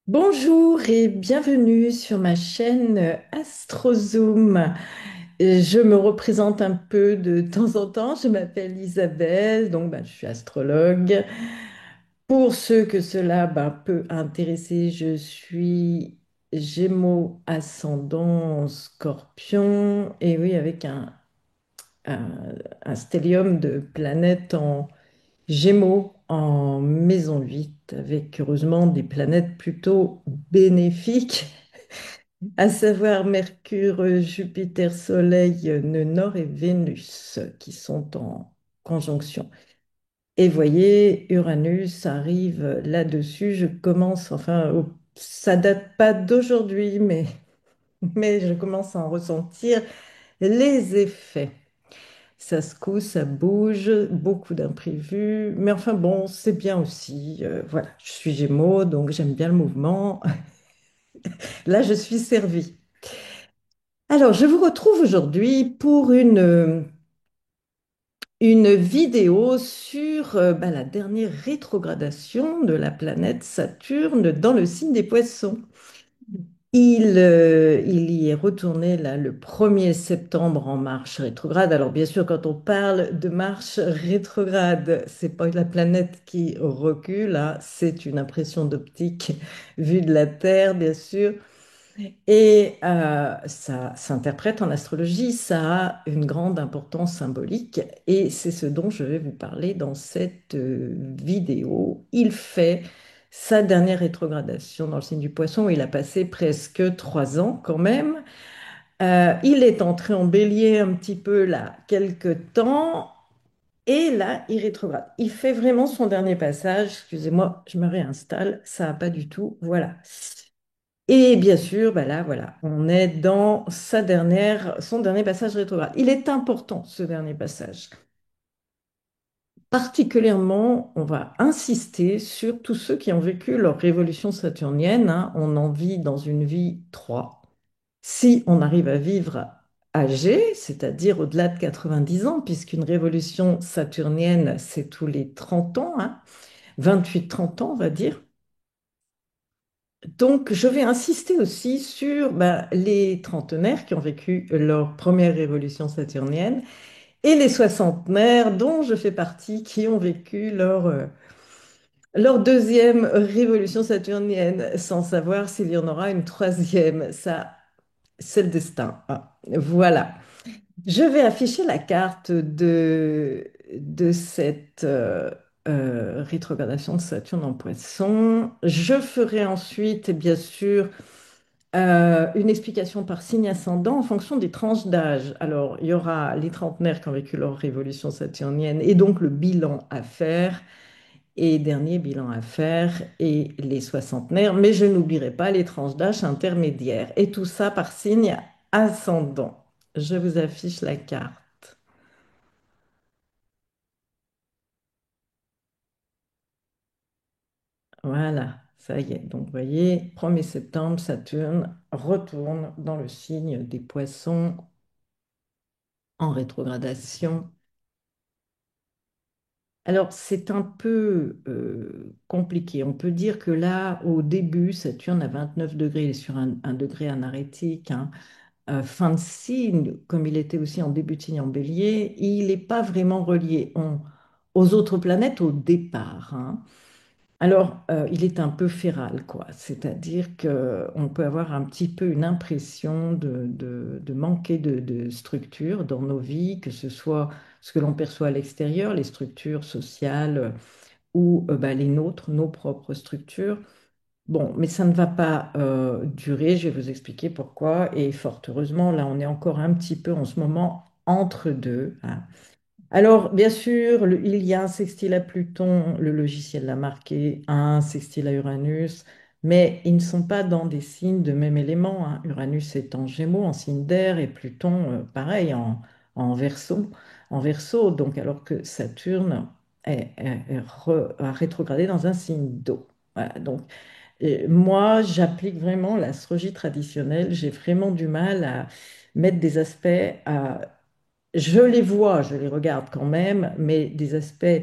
Bonjour et bienvenue sur ma chaîne AstroZoom. Je me représente un peu de temps en temps. Je m'appelle Isabelle, donc je suis astrologue. Pour ceux que cela peut intéresser, je suis Gémeaux ascendant Scorpion, et oui, avec un, un stellium de planètes en Gémeaux en maison 8, avec heureusement des planètes plutôt bénéfiques, à savoir Mercure, Jupiter, Soleil, nœud nord et Vénus, qui sont en conjonction. Et voyez, Uranus arrive là-dessus. Je commence, ça date pas d'aujourd'hui, mais je commence à en ressentir les effets. Ça secoue, ça bouge, beaucoup d'imprévus. Mais enfin bon, c'est bien aussi. Voilà, je suis Gémeaux, donc j'aime bien le mouvement. Là, je suis servie. Alors, je vous retrouve aujourd'hui pour une vidéo sur la dernière rétrogradation de la planète Saturne dans le signe des Poissons. Il y est retourné là, le 1er septembre en marche rétrograde. Alors bien sûr, quand on parle de marche rétrograde, c'est pas la planète qui recule, hein, c'est une impression d'optique vue de la Terre, bien sûr. Et ça s'interprète en astrologie, ça a une grande importance symbolique et c'est ce dont je vais vous parler dans cette vidéo. Il fait sa dernière rétrogradation dans le signe du Poisson. Il a passé presque 3 ans quand même. Il est entré en bélier un petit peu là, quelques temps. Et là, il rétrograde. Il fait vraiment son dernier passage. Excusez-moi, je me réinstalle. Ça n'a pas du tout. Voilà. Et bien sûr, là, voilà, on est dans son dernier passage rétrograde. Il est important, ce dernier passage. Particulièrement, on va insister sur tous ceux qui ont vécu leur révolution saturnienne, hein. On en vit dans une vie 3. Si on arrive à vivre âgé, c'est-à-dire au-delà de 90 ans, puisqu'une révolution saturnienne, c'est tous les 30 ans, hein, 28-30 ans, on va dire. Donc, je vais insister aussi sur les trentenaires qui ont vécu leur première révolution saturnienne et les soixantenaires dont je fais partie qui ont vécu leur deuxième révolution saturnienne sans savoir s'il y en aura une troisième. Ça, c'est le destin. Ah, voilà. Je vais afficher la carte de cette rétrogradation de Saturne en Poisson. Je ferai ensuite, bien sûr, une explication par signe ascendant en fonction des tranches d'âge. Alors, il y aura les trentenaires qui ont vécu leur révolution saturnienne et donc le bilan à faire, et dernier bilan à faire, et les soixantenaires, mais je n'oublierai pas les tranches d'âge intermédiaires. Et tout ça par signe ascendant. Je vous affiche la carte. Voilà, ça y est. Donc, vous voyez, 1er septembre, Saturne retourne dans le signe des Poissons en rétrogradation. Alors, c'est un peu compliqué. On peut dire que là, au début, Saturne à 29 degrés, il est sur un degré anarétique, hein. Fin de signe, comme il était aussi en début de signe en Bélier, il n'est pas vraiment relié aux autres planètes au départ, hein. Alors, il est un peu féral, quoi. C'est-à-dire qu'on peut avoir un petit peu une impression de manquer de structure dans nos vies, que ce soit ce que l'on perçoit à l'extérieur, les structures sociales ou les nôtres, nos propres structures. Bon, mais ça ne va pas durer, je vais vous expliquer pourquoi. Et fort heureusement, là, on est encore un petit peu en ce moment entre deux, hein. Alors, bien sûr, il y a un sextile à Pluton, le logiciel l'a marqué, un sextile à Uranus, mais ils ne sont pas dans des signes de même élément, hein. Uranus est en Gémeaux, en signe d'air, et Pluton, pareil, en Verseau, donc alors que Saturne a rétrogradé dans un signe d'eau. Voilà, donc, moi, j'applique vraiment l'astrologie traditionnelle, j'ai vraiment du mal à mettre des aspects à je les vois, je les regarde quand même, mais des aspects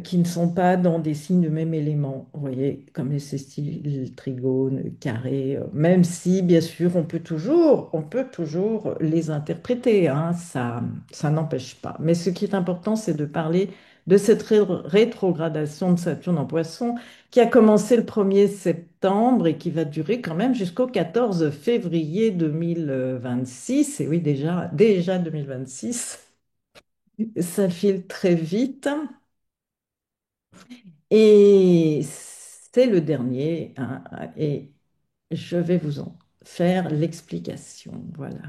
qui ne sont pas dans des signes de même élément, vous voyez, comme les sextiles, le trigone, le carré, même si, bien sûr, on peut toujours les interpréter, hein, ça n'empêche pas. Mais ce qui est important, c'est de parler de cette rétrogradation de Saturne en Poisson qui a commencé le 1er septembre et qui va durer quand même jusqu'au 14 février 2026. Et oui, déjà 2026, ça file très vite. Et c'est le dernier, hein, et je vais vous en faire l'explication. Voilà.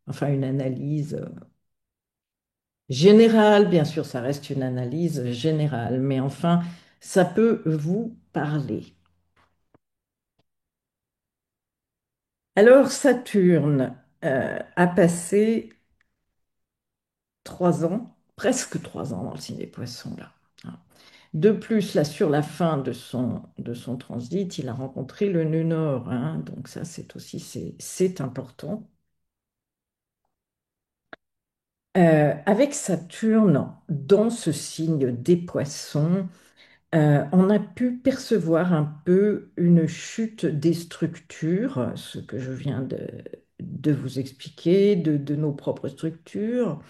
Enfin, une analyse générale, bien sûr, ça reste une analyse générale, mais enfin, ça peut vous parler. Alors, Saturne a passé 3 ans, presque 3 ans dans le signe des Poissons, là, hein. De plus, là, sur la fin de son transit, il a rencontré le nœud nord, hein. Donc ça, c'est important. Avec Saturne dans ce signe des Poissons, on a pu percevoir un peu une chute des structures, ce que je viens de vous expliquer, de nos propres structures,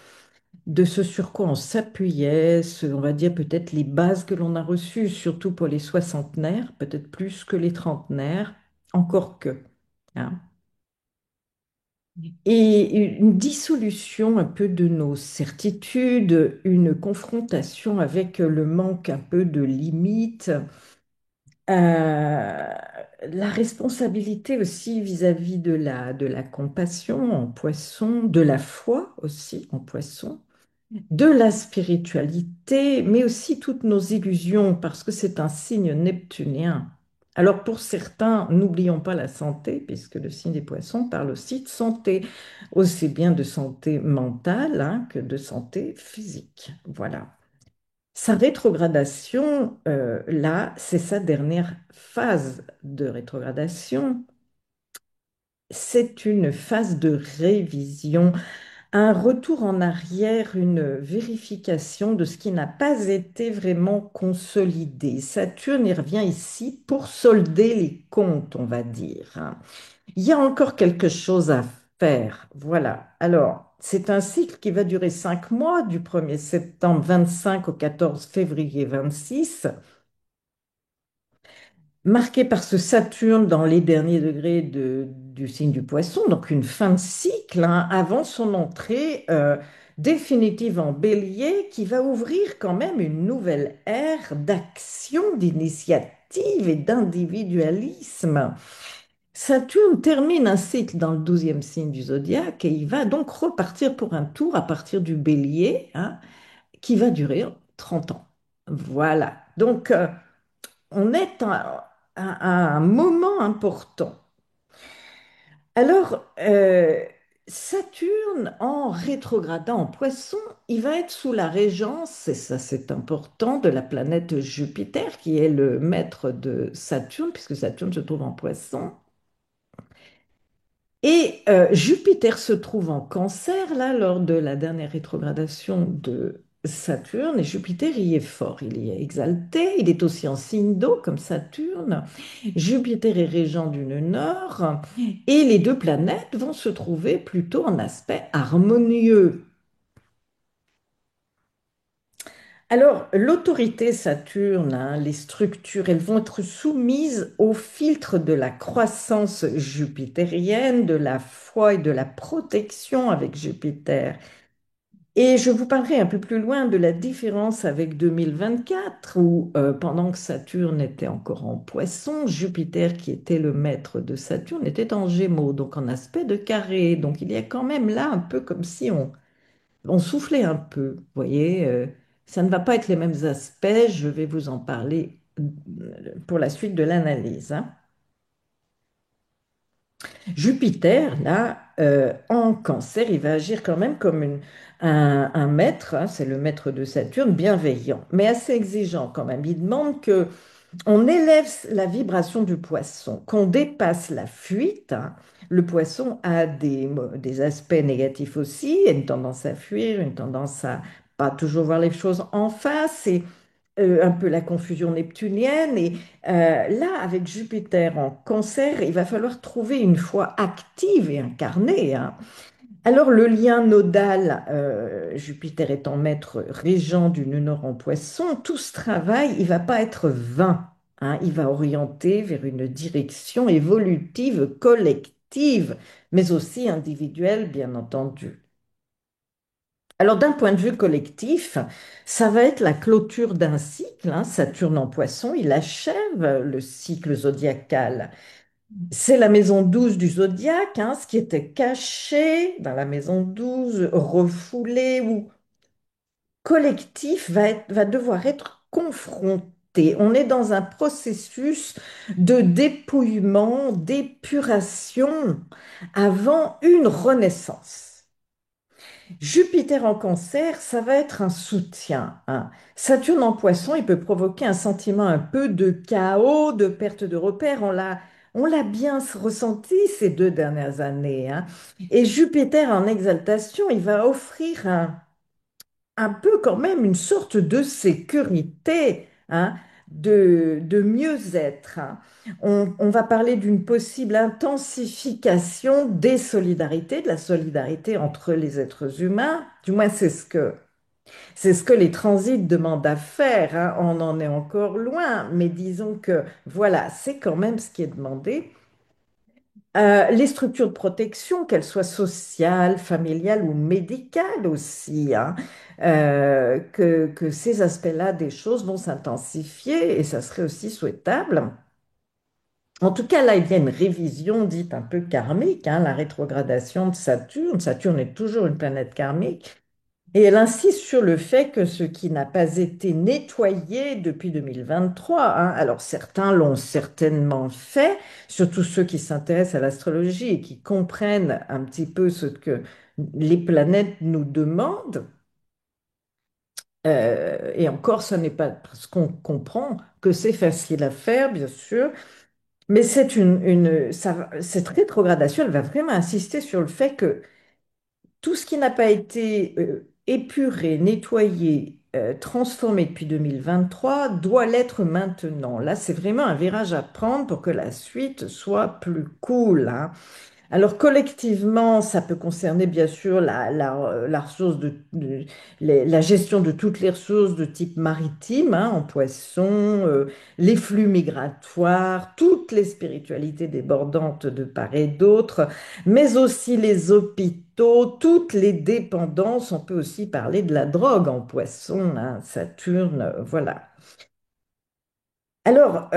de ce sur quoi on s'appuyait, on va dire peut-être les bases que l'on a reçues, surtout pour les soixantenaires, peut-être plus que les trentenaires, encore que, hein. Et une dissolution un peu de nos certitudes, une confrontation avec le manque un peu de limites, la responsabilité aussi vis-à-vis de la compassion en poisson, de la foi aussi en poisson, de la spiritualité, mais aussi toutes nos illusions, parce que c'est un signe neptunien. Alors pour certains, n'oublions pas la santé, puisque le signe des poissons parle aussi de santé, aussi bien de santé mentale, hein, que de santé physique. Voilà. Sa rétrogradation, là, c'est sa dernière phase de rétrogradation. C'est une phase de révision, un retour en arrière, une vérification de ce qui n'a pas été vraiment consolidé. Saturne, il revient ici pour solder les comptes, on va dire, hein. Il y a encore quelque chose à faire. Voilà. Alors, c'est un cycle qui va durer 5 mois, du 1er septembre 25 au 14 février 26, marqué par ce Saturne dans les derniers degrés du signe du Poisson, donc une fin de cycle, hein, avant son entrée définitive en Bélier, qui va ouvrir quand même une nouvelle ère d'action, d'initiative et d'individualisme. Saturne termine un cycle dans le 12e signe du zodiaque et il va donc repartir pour un tour à partir du Bélier, hein, qui va durer 30 ans. Voilà. Donc, on est à un moment important. Alors, Saturne, en rétrogradant en Poisson, il va être sous la régence, et ça c'est important, de la planète Jupiter, qui est le maître de Saturne, puisque Saturne se trouve en Poisson. Et Jupiter se trouve en Cancer, là, lors de la dernière rétrogradation de Saturne, et Jupiter y est fort, il y est exalté, il est aussi en signe d'eau, comme Saturne. Jupiter est régent du nœud nord, et les deux planètes vont se trouver plutôt en aspect harmonieux. Alors, l'autorité Saturne, hein, les structures, elles vont être soumises au filtre de la croissance jupitérienne, de la foi et de la protection avec Jupiter. Et je vous parlerai un peu plus loin de la différence avec 2024, où pendant que Saturne était encore en Poisson, Jupiter, qui était le maître de Saturne, était en Gémeaux, donc en aspect de carré. Donc il y a quand même là un peu comme si on soufflait un peu, vous voyez. Ça ne va pas être les mêmes aspects, je vais vous en parler pour la suite de l'analyse, hein. Jupiter, là, en Cancer, il va agir quand même comme un maître, hein, c'est le maître de Saturne, bienveillant, mais assez exigeant quand même. Il demande que on élève la vibration du poisson, qu'on dépasse la fuite, hein. Le poisson a des aspects négatifs aussi, il a une tendance à fuir, une tendance à pas toujours voir les choses en face. Et un peu la confusion neptunienne. Et là, avec Jupiter en Cancer, il va falloir trouver une foi active et incarnée, hein. Alors, le lien nodal, Jupiter étant maître régent du nœud nord en Poisson, tout ce travail, il va pas être vain, hein. Il va orienter vers une direction évolutive, collective, mais aussi individuelle, bien entendu. Alors, d'un point de vue collectif, ça va être la clôture d'un cycle, hein. Saturne en Poisson, il achève le cycle zodiacal. C'est la maison 12 du zodiaque, hein, ce qui était caché dans la maison 12, refoulé ou collectif, va devoir être confronté. On est dans un processus de dépouillement, d'épuration avant une renaissance. Jupiter en Cancer, ça va être un soutien, hein. Saturne en Poisson, il peut provoquer un sentiment un peu de chaos, de perte de repères. On l'a bien ressenti ces 2 dernières années, hein. Et Jupiter en exaltation, il va offrir un peu quand même une sorte de sécurité, hein, de mieux-être, hein. On va parler d'une possible intensification des solidarités, de la solidarité entre les êtres humains. Du moins, c'est ce que les transits demandent à faire, hein. On en est encore loin, mais disons que voilà, c'est quand même ce qui est demandé. Les structures de protection, qu'elles soient sociales, familiales ou médicales aussi, hein, que ces aspects-là des choses vont s'intensifier et ça serait aussi souhaitable. En tout cas, là, il y a une révision dite un peu karmique, hein, la rétrogradation de Saturne. Saturne est toujours une planète karmique. Et elle insiste sur le fait que ce qui n'a pas été nettoyé depuis 2023, hein, alors certains l'ont certainement fait, surtout ceux qui s'intéressent à l'astrologie et qui comprennent un petit peu ce que les planètes nous demandent. Et encore, ce n'est pas parce qu'on comprend que c'est facile à faire, bien sûr, mais cette rétrogradation, elle va vraiment insister sur le fait que tout ce qui n'a pas été épuré, nettoyé, transformé depuis 2023 doit l'être maintenant. Là, c'est vraiment un virage à prendre pour que la suite soit plus cool, hein. Alors collectivement, ça peut concerner bien sûr la ressource la gestion de toutes les ressources de type maritime, hein, en poisson, les flux migratoires, toutes les spiritualités débordantes de part et d'autre, mais aussi les hôpitaux, toutes les dépendances. On peut aussi parler de la drogue en poisson, hein, Saturne, voilà. Alors,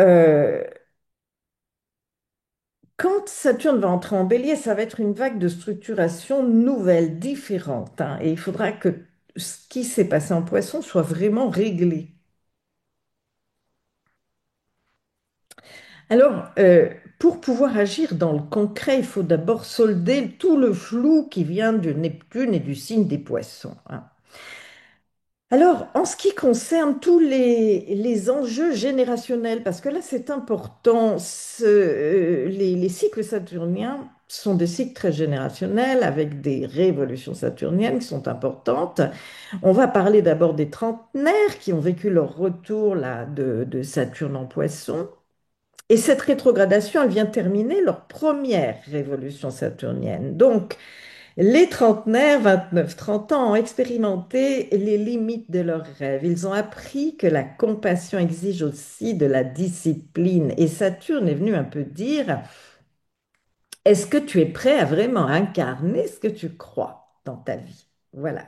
quand Saturne va entrer en Bélier, ça va être une vague de structuration nouvelle, différente, hein, et il faudra que ce qui s'est passé en Poisson soit vraiment réglé. Alors, pour pouvoir agir dans le concret, il faut d'abord solder tout le flou qui vient de Neptune et du signe des Poissons, hein. Alors, en ce qui concerne tous les enjeux générationnels, parce que là c'est important, les cycles saturniens sont des cycles très générationnels avec des révolutions saturniennes qui sont importantes. On va parler d'abord des trentenaires qui ont vécu leur retour là, de Saturne en Poisson. Et cette rétrogradation, elle vient terminer leur première révolution saturnienne. Donc, les trentenaires, 29-30 ans, ont expérimenté les limites de leurs rêves. Ils ont appris que la compassion exige aussi de la discipline. Et Saturne est venu un peu dire, est-ce que tu es prêt à vraiment incarner ce que tu crois dans ta vie? Voilà.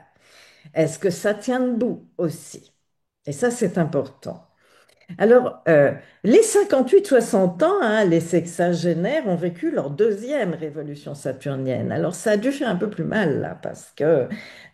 Est-ce que ça tient debout aussi? Et ça, c'est important. Alors, les 58-60 ans, hein, les sexagénaires ont vécu leur deuxième révolution saturnienne. Alors, ça a dû faire un peu plus mal, là, parce que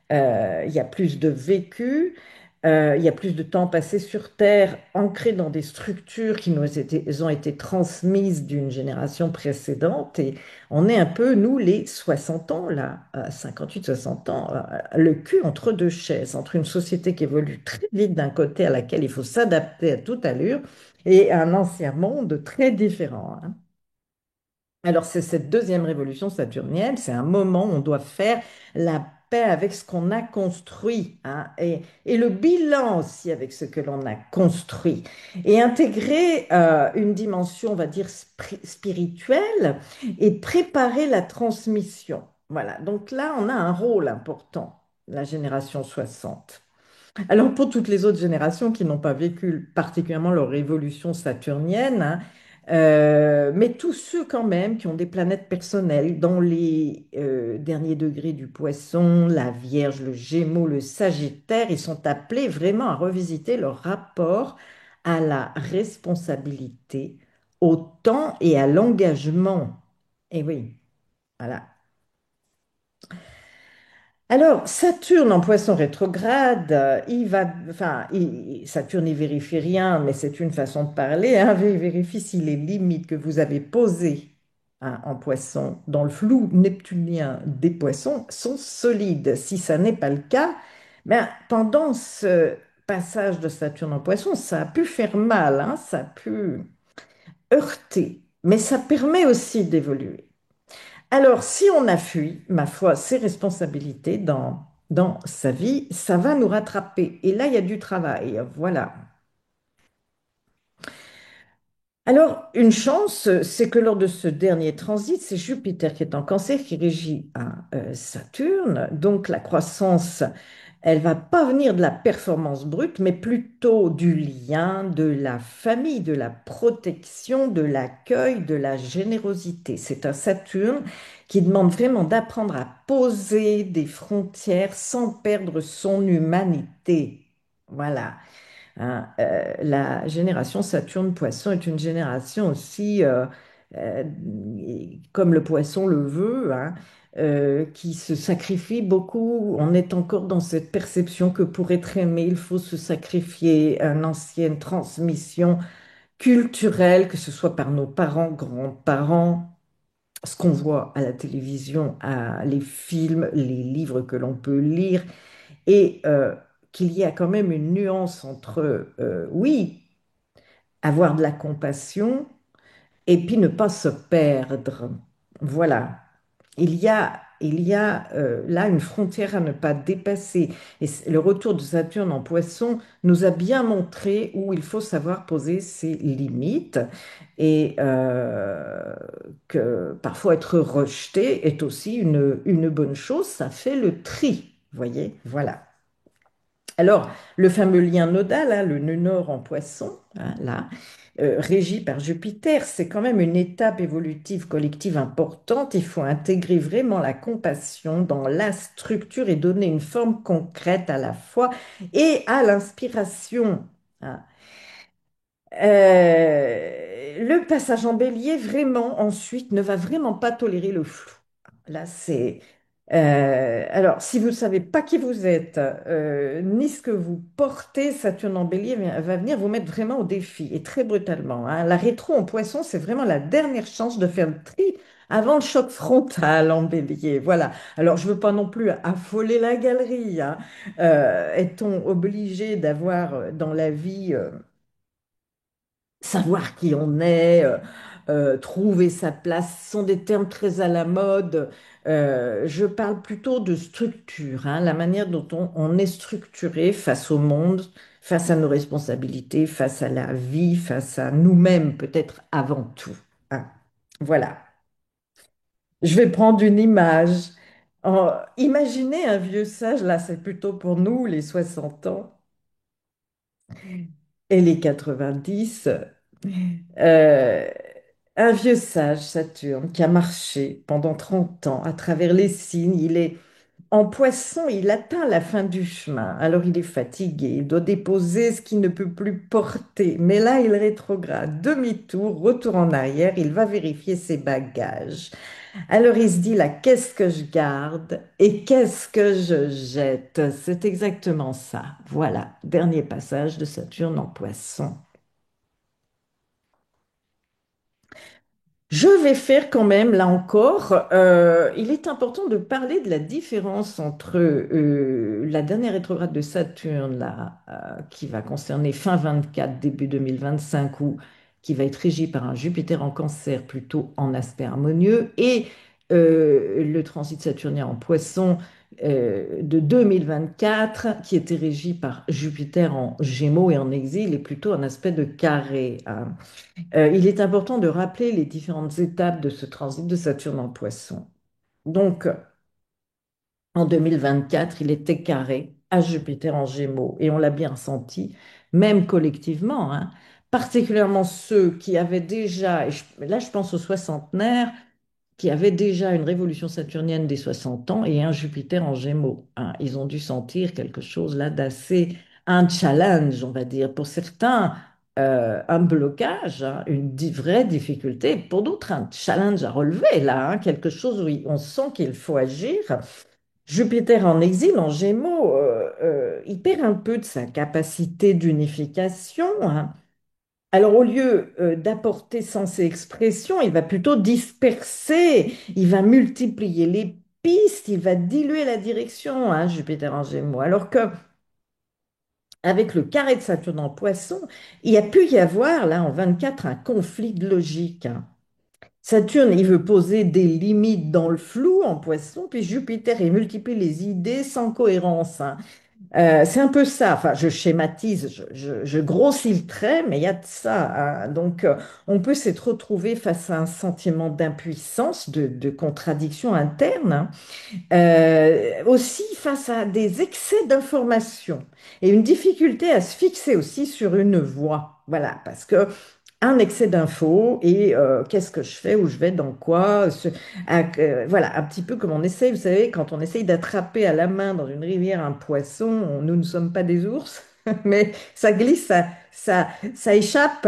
il y a plus de vécu, il y a plus de temps passé sur Terre, ancré dans des structures qui ont été transmises d'une génération précédente. Et on est un peu, nous, les 60 ans, là, 58-60 ans, le cul entre deux chaises, entre une société qui évolue très vite d'un côté, à laquelle il faut s'adapter à toute allure, et un ancien monde très différent, hein. Alors, c'est cette deuxième révolution saturnienne, c'est un moment où on doit faire la paix avec ce qu'on a construit, hein, et le bilan aussi avec ce que l'on a construit, et intégrer une dimension, on va dire, spirituelle et préparer la transmission. Voilà, donc là, on a un rôle important, la génération 60. Alors pour toutes les autres générations qui n'ont pas vécu particulièrement leur révolution saturnienne, hein, mais tous ceux quand même qui ont des planètes personnelles dans les derniers degrés du Poisson, la Vierge, le Gémeaux, le Sagittaire, ils sont appelés vraiment à revisiter leur rapport à la responsabilité, au temps et à l'engagement. Et oui, voilà. Alors, Saturne en poisson rétrograde, Saturne n'y vérifie rien, mais c'est une façon de parler, hein, il vérifie si les limites que vous avez posées, hein, en poisson dans le flou neptunien des poissons sont solides. Si ça n'est pas le cas, ben, pendant ce passage de Saturne en poisson, ça a pu faire mal, hein, ça a pu heurter, mais ça permet aussi d'évoluer. Alors, si on a fui, ma foi, ses responsabilités dans sa vie, ça va nous rattraper. Et là, il y a du travail. Voilà. Alors, une chance, c'est que lors de ce dernier transit, c'est Jupiter qui est en Cancer qui régit à Saturne. Donc, la croissance, elle va pas venir de la performance brute, mais plutôt du lien, de la famille, de la protection, de l'accueil, de la générosité. C'est un Saturne qui demande vraiment d'apprendre à poser des frontières sans perdre son humanité. Voilà. Hein, la génération Saturne-Poisson est une génération aussi, euh, comme le poisson le veut, hein, qui se sacrifie beaucoup. On est encore dans cette perception que pour être aimé, il faut se sacrifier, une ancienne transmission culturelle, que ce soit par nos parents, grands-parents, ce qu'on voit à la télévision, les films, les livres que l'on peut lire, et qu'il y a quand même une nuance entre, oui, avoir de la compassion et puis ne pas se perdre. Voilà. Il y a là une frontière à ne pas dépasser. Et le retour de Saturne en Poisson nous a bien montré où il faut savoir poser ses limites, et que parfois être rejeté est aussi une bonne chose. Ça fait le tri. Voyez, voilà. Alors, le fameux lien nodal, hein, le nœud nord en poisson, hein, là, régi par Jupiter, c'est quand même une étape évolutive collective importante. Il faut intégrer vraiment la compassion dans la structure et donner une forme concrète à la foi et à l'inspiration, hein. Le passage en bélier, vraiment, ensuite, ne va vraiment pas tolérer le flou. Là, c'est... alors, si vous ne savez pas qui vous êtes, ni ce que vous portez, Saturne en bélier va venir vous mettre vraiment au défi, et très brutalement, hein. La rétro en poisson, c'est vraiment la dernière chance de faire le tri avant le choc frontal en bélier. Voilà. Alors, je ne veux pas non plus affoler la galerie, hein. Est-on obligé d'avoir dans la vie... savoir qui on est, trouver sa place, ce sont des termes très à la mode. Je parle plutôt de structure, hein, la manière dont on est structuré face au monde, face à nos responsabilités, face à la vie, face à nous-mêmes, peut-être avant tout, hein. Voilà. Je vais prendre une image. Imaginez un vieux sage, là c'est plutôt pour nous, les 60 ans et les 90. Euh, un vieux sage, Saturne, qui a marché pendant 30 ans à travers les signes. Il est en poisson, il atteint la fin du chemin. Alors il est fatigué, il doit déposer ce qu'il ne peut plus porter. Mais là, il rétrograde, demi-tour, retour en arrière, il va vérifier ses bagages. Alors il se dit là, qu'est-ce que je garde et qu'est-ce que je jette? C'est exactement ça. Voilà, dernier passage de Saturne en poisson. Je vais faire quand même, là encore, il est important de parler de la différence entre la dernière rétrograde de Saturne, là, qui va concerner fin 24, début 2025, ou qui va être régie par un Jupiter en Cancer, plutôt en aspect harmonieux, et le transit saturnien en Poisson, de 2024 qui était régi par Jupiter en Gémeaux et en exil et plutôt un aspect de carré, hein. Il est important de rappeler les différentes étapes de ce transit de Saturne en Poisson. Donc, en 2024, il était carré à Jupiter en Gémeaux et on l'a bien ressenti, même collectivement, hein. Particulièrement ceux qui avaient déjà, là je pense aux soixantenaires, qui avaient déjà une révolution saturnienne des 60 ans et un Jupiter en Gémeaux, hein. Ils ont dû sentir quelque chose là d'assez, un challenge, on va dire. Pour certains, un blocage, hein, vraie difficulté. Pour d'autres, un challenge à relever, là, hein, quelque chose où on sent qu'il faut agir. Jupiter en exil, en Gémeaux, il perd un peu de sa capacité d'unification, hein. Alors, au lieu d'apporter sens et expression, il va plutôt disperser, il va multiplier les pistes, il va diluer la direction, hein, Jupiter en Gémeaux. Alors que avec le carré de Saturne en Poisson, il y a pu y avoir, là, en 24, un conflit de logique, hein. Saturne, il veut poser des limites dans le flou en Poisson, puis Jupiter, il multiplie les idées sans cohérence, hein. C'est un peu ça, enfin je schématise, je grossis le trait, mais il y a de ça, hein. Donc on peut s'être retrouvé face à un sentiment d'impuissance, de contradiction interne, hein. Aussi face à des excès d'informations et une difficulté à se fixer aussi sur une voie. Voilà, parce que un excès d'infos et qu'est-ce que je fais, où je vais, dans quoi, voilà, un petit peu comme on essaye, vous savez, quand on essaye d'attraper à la main dans une rivière un poisson, nous ne sommes pas des ours, mais ça glisse, ça échappe,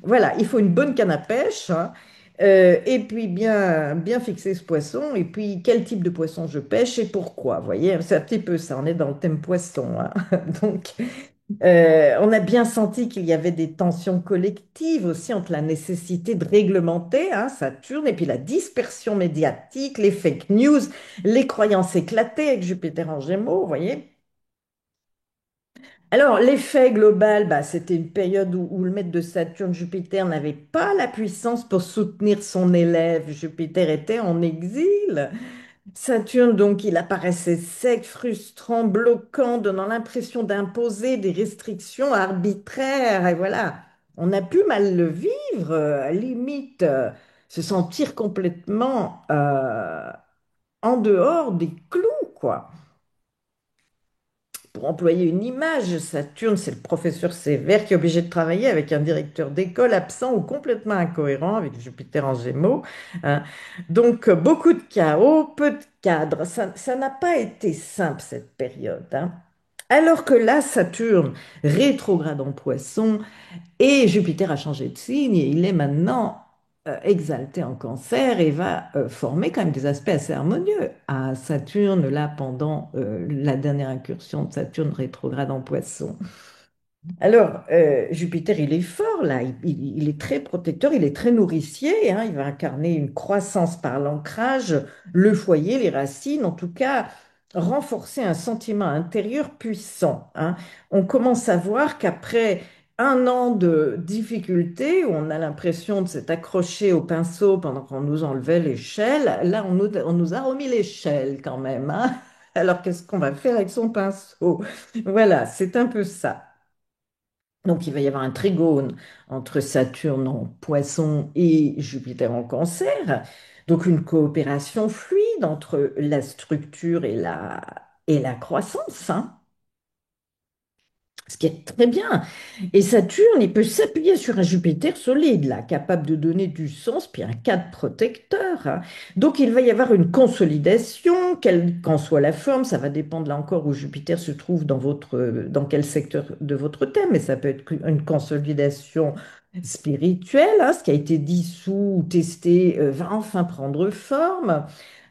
voilà, il faut une bonne canne à pêche, hein, et puis bien fixer ce poisson, et puis quel type de poisson je pêche et pourquoi, vous voyez, c'est un petit peu ça, on est dans le thème poisson, hein. Donc, on a bien senti qu'il y avait des tensions collectives aussi entre la nécessité de réglementer, hein, Saturne et puis la dispersion médiatique, les fake news, les croyances éclatées avec Jupiter en Gémeaux, vous voyez. Alors, l'effet global, bah, c'était une période où le maître de Saturne, Jupiter, n'avait pas la puissance pour soutenir son élève. Jupiter était en exil. Saturne, donc, il apparaissait sec, frustrant, bloquant, donnant l'impression d'imposer des restrictions arbitraires. Et voilà, on a pu mal le vivre, à la limite, se sentir complètement en dehors des clous, quoi. Pour employer une image, Saturne, c'est le professeur sévère qui est obligé de travailler avec un directeur d'école absent ou complètement incohérent, avec Jupiter en Gémeaux, hein. Donc, beaucoup de chaos, peu de cadres. Ça n'a pas été simple, cette période, hein. Alors que là, Saturne, rétrograde en Poisson, et Jupiter a changé de signe, et il est maintenant exalté en Cancer et va former quand même des aspects assez harmonieux à Saturne, là, pendant la dernière incursion de Saturne rétrograde en Poisson. Alors, Jupiter, il est fort là, il est très protecteur, il est très nourricier, hein, il va incarner une croissance par l'ancrage, le foyer, les racines, en tout cas, renforcer un sentiment intérieur puissant, hein. On commence à voir qu'après un an de difficultés, où on a l'impression de s'être accroché au pinceau pendant qu'on nous enlevait l'échelle, là, on nous a remis l'échelle quand même, hein. Alors, qu'est-ce qu'on va faire avec son pinceau? Voilà, c'est un peu ça. Donc, il va y avoir un trigone entre Saturne en Poisson et Jupiter en Cancer. Donc, une coopération fluide entre la structure et la croissance, hein, ce qui est très bien. Et Saturne, il peut s'appuyer sur un Jupiter solide, là, capable de donner du sens, puis un cadre protecteur, hein. Donc, il va y avoir une consolidation, quelle qu'en soit la forme, ça va dépendre là encore où Jupiter se trouve dans quel secteur de votre thème, mais ça peut être une consolidation spirituelle, hein, ce qui a été dissous ou testé va enfin prendre forme.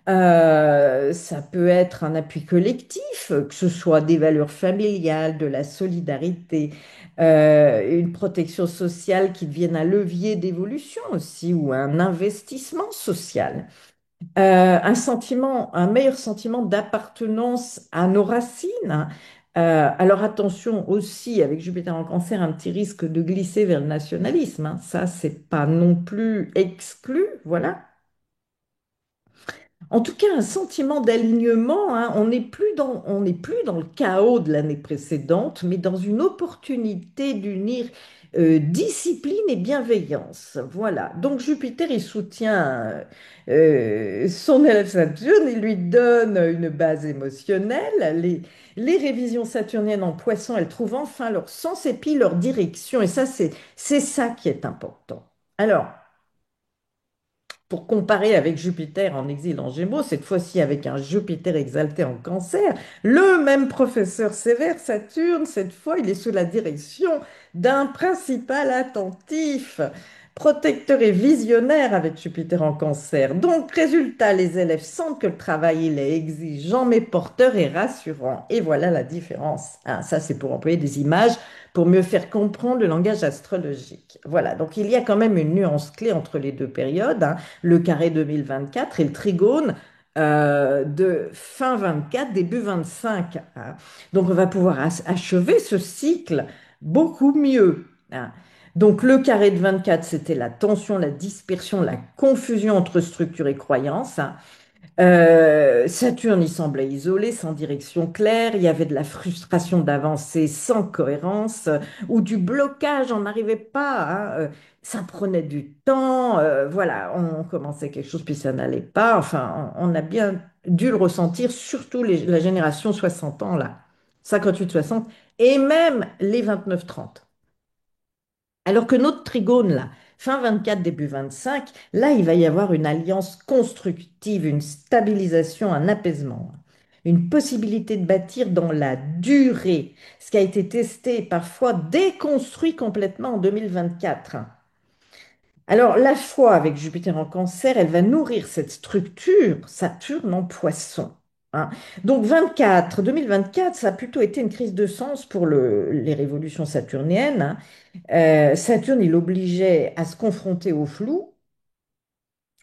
Ça peut être un appui collectif, que ce soit des valeurs familiales, de la solidarité, une protection sociale qui devienne un levier d'évolution aussi, ou un investissement social. Un meilleur sentiment d'appartenance à nos racines, hein. Alors attention aussi, avec Jupiter en Cancer, un petit risque de glisser vers le nationalisme, hein. Ça, c'est pas non plus exclu, voilà. En tout cas, un sentiment d'alignement, hein. On n'est plus dans le chaos de l'année précédente, mais dans une opportunité d'unir discipline et bienveillance. Voilà. Donc Jupiter, il soutient son élève Saturne, il lui donne une base émotionnelle. Les révisions saturniennes en Poisson, elles trouvent enfin leur sens et puis leur direction. Et ça, c'est ça qui est important. Alors, pour comparer avec Jupiter en exil en Gémeaux, cette fois-ci avec un Jupiter exalté en Cancer, le même professeur sévère, Saturne, cette fois, il est sous la direction d'un principal attentif, protecteur et visionnaire avec Jupiter en Cancer. Donc, résultat, les élèves sentent que le travail, il est exigeant, mais porteur et rassurant. Et voilà la différence. Ah, ça, c'est pour employer des images pour mieux faire comprendre le langage astrologique. Voilà, donc il y a quand même une nuance clé entre les deux périodes, hein, le carré 2024 et le trigone de fin 24, début 25, hein. Donc on va pouvoir achever ce cycle beaucoup mieux, hein. Donc le carré de 24, c'était la tension, la dispersion, la confusion entre structure et croyance, hein. Saturne, il semblait isolé, sans direction claire. Il y avait de la frustration d'avancer sans cohérence ou du blocage, on n'arrivait pas, hein. Ça prenait du temps. Voilà, on commençait quelque chose puis ça n'allait pas. Enfin, on a bien dû le ressentir, surtout la génération 60 ans là, 58-60 et même les 29-30. Alors que notre trigone, là, fin 24, début 25, là, il va y avoir une alliance constructive, une stabilisation, un apaisement, une possibilité de bâtir dans la durée, ce qui a été testé, parfois déconstruit complètement en 2024. Alors, la foi avec Jupiter en Cancer, elle va nourrir cette structure, Saturne en Poisson, hein. Donc 2024, ça a plutôt été une crise de sens pour les révolutions saturniennes, hein. Saturne, il obligeait à se confronter au flou,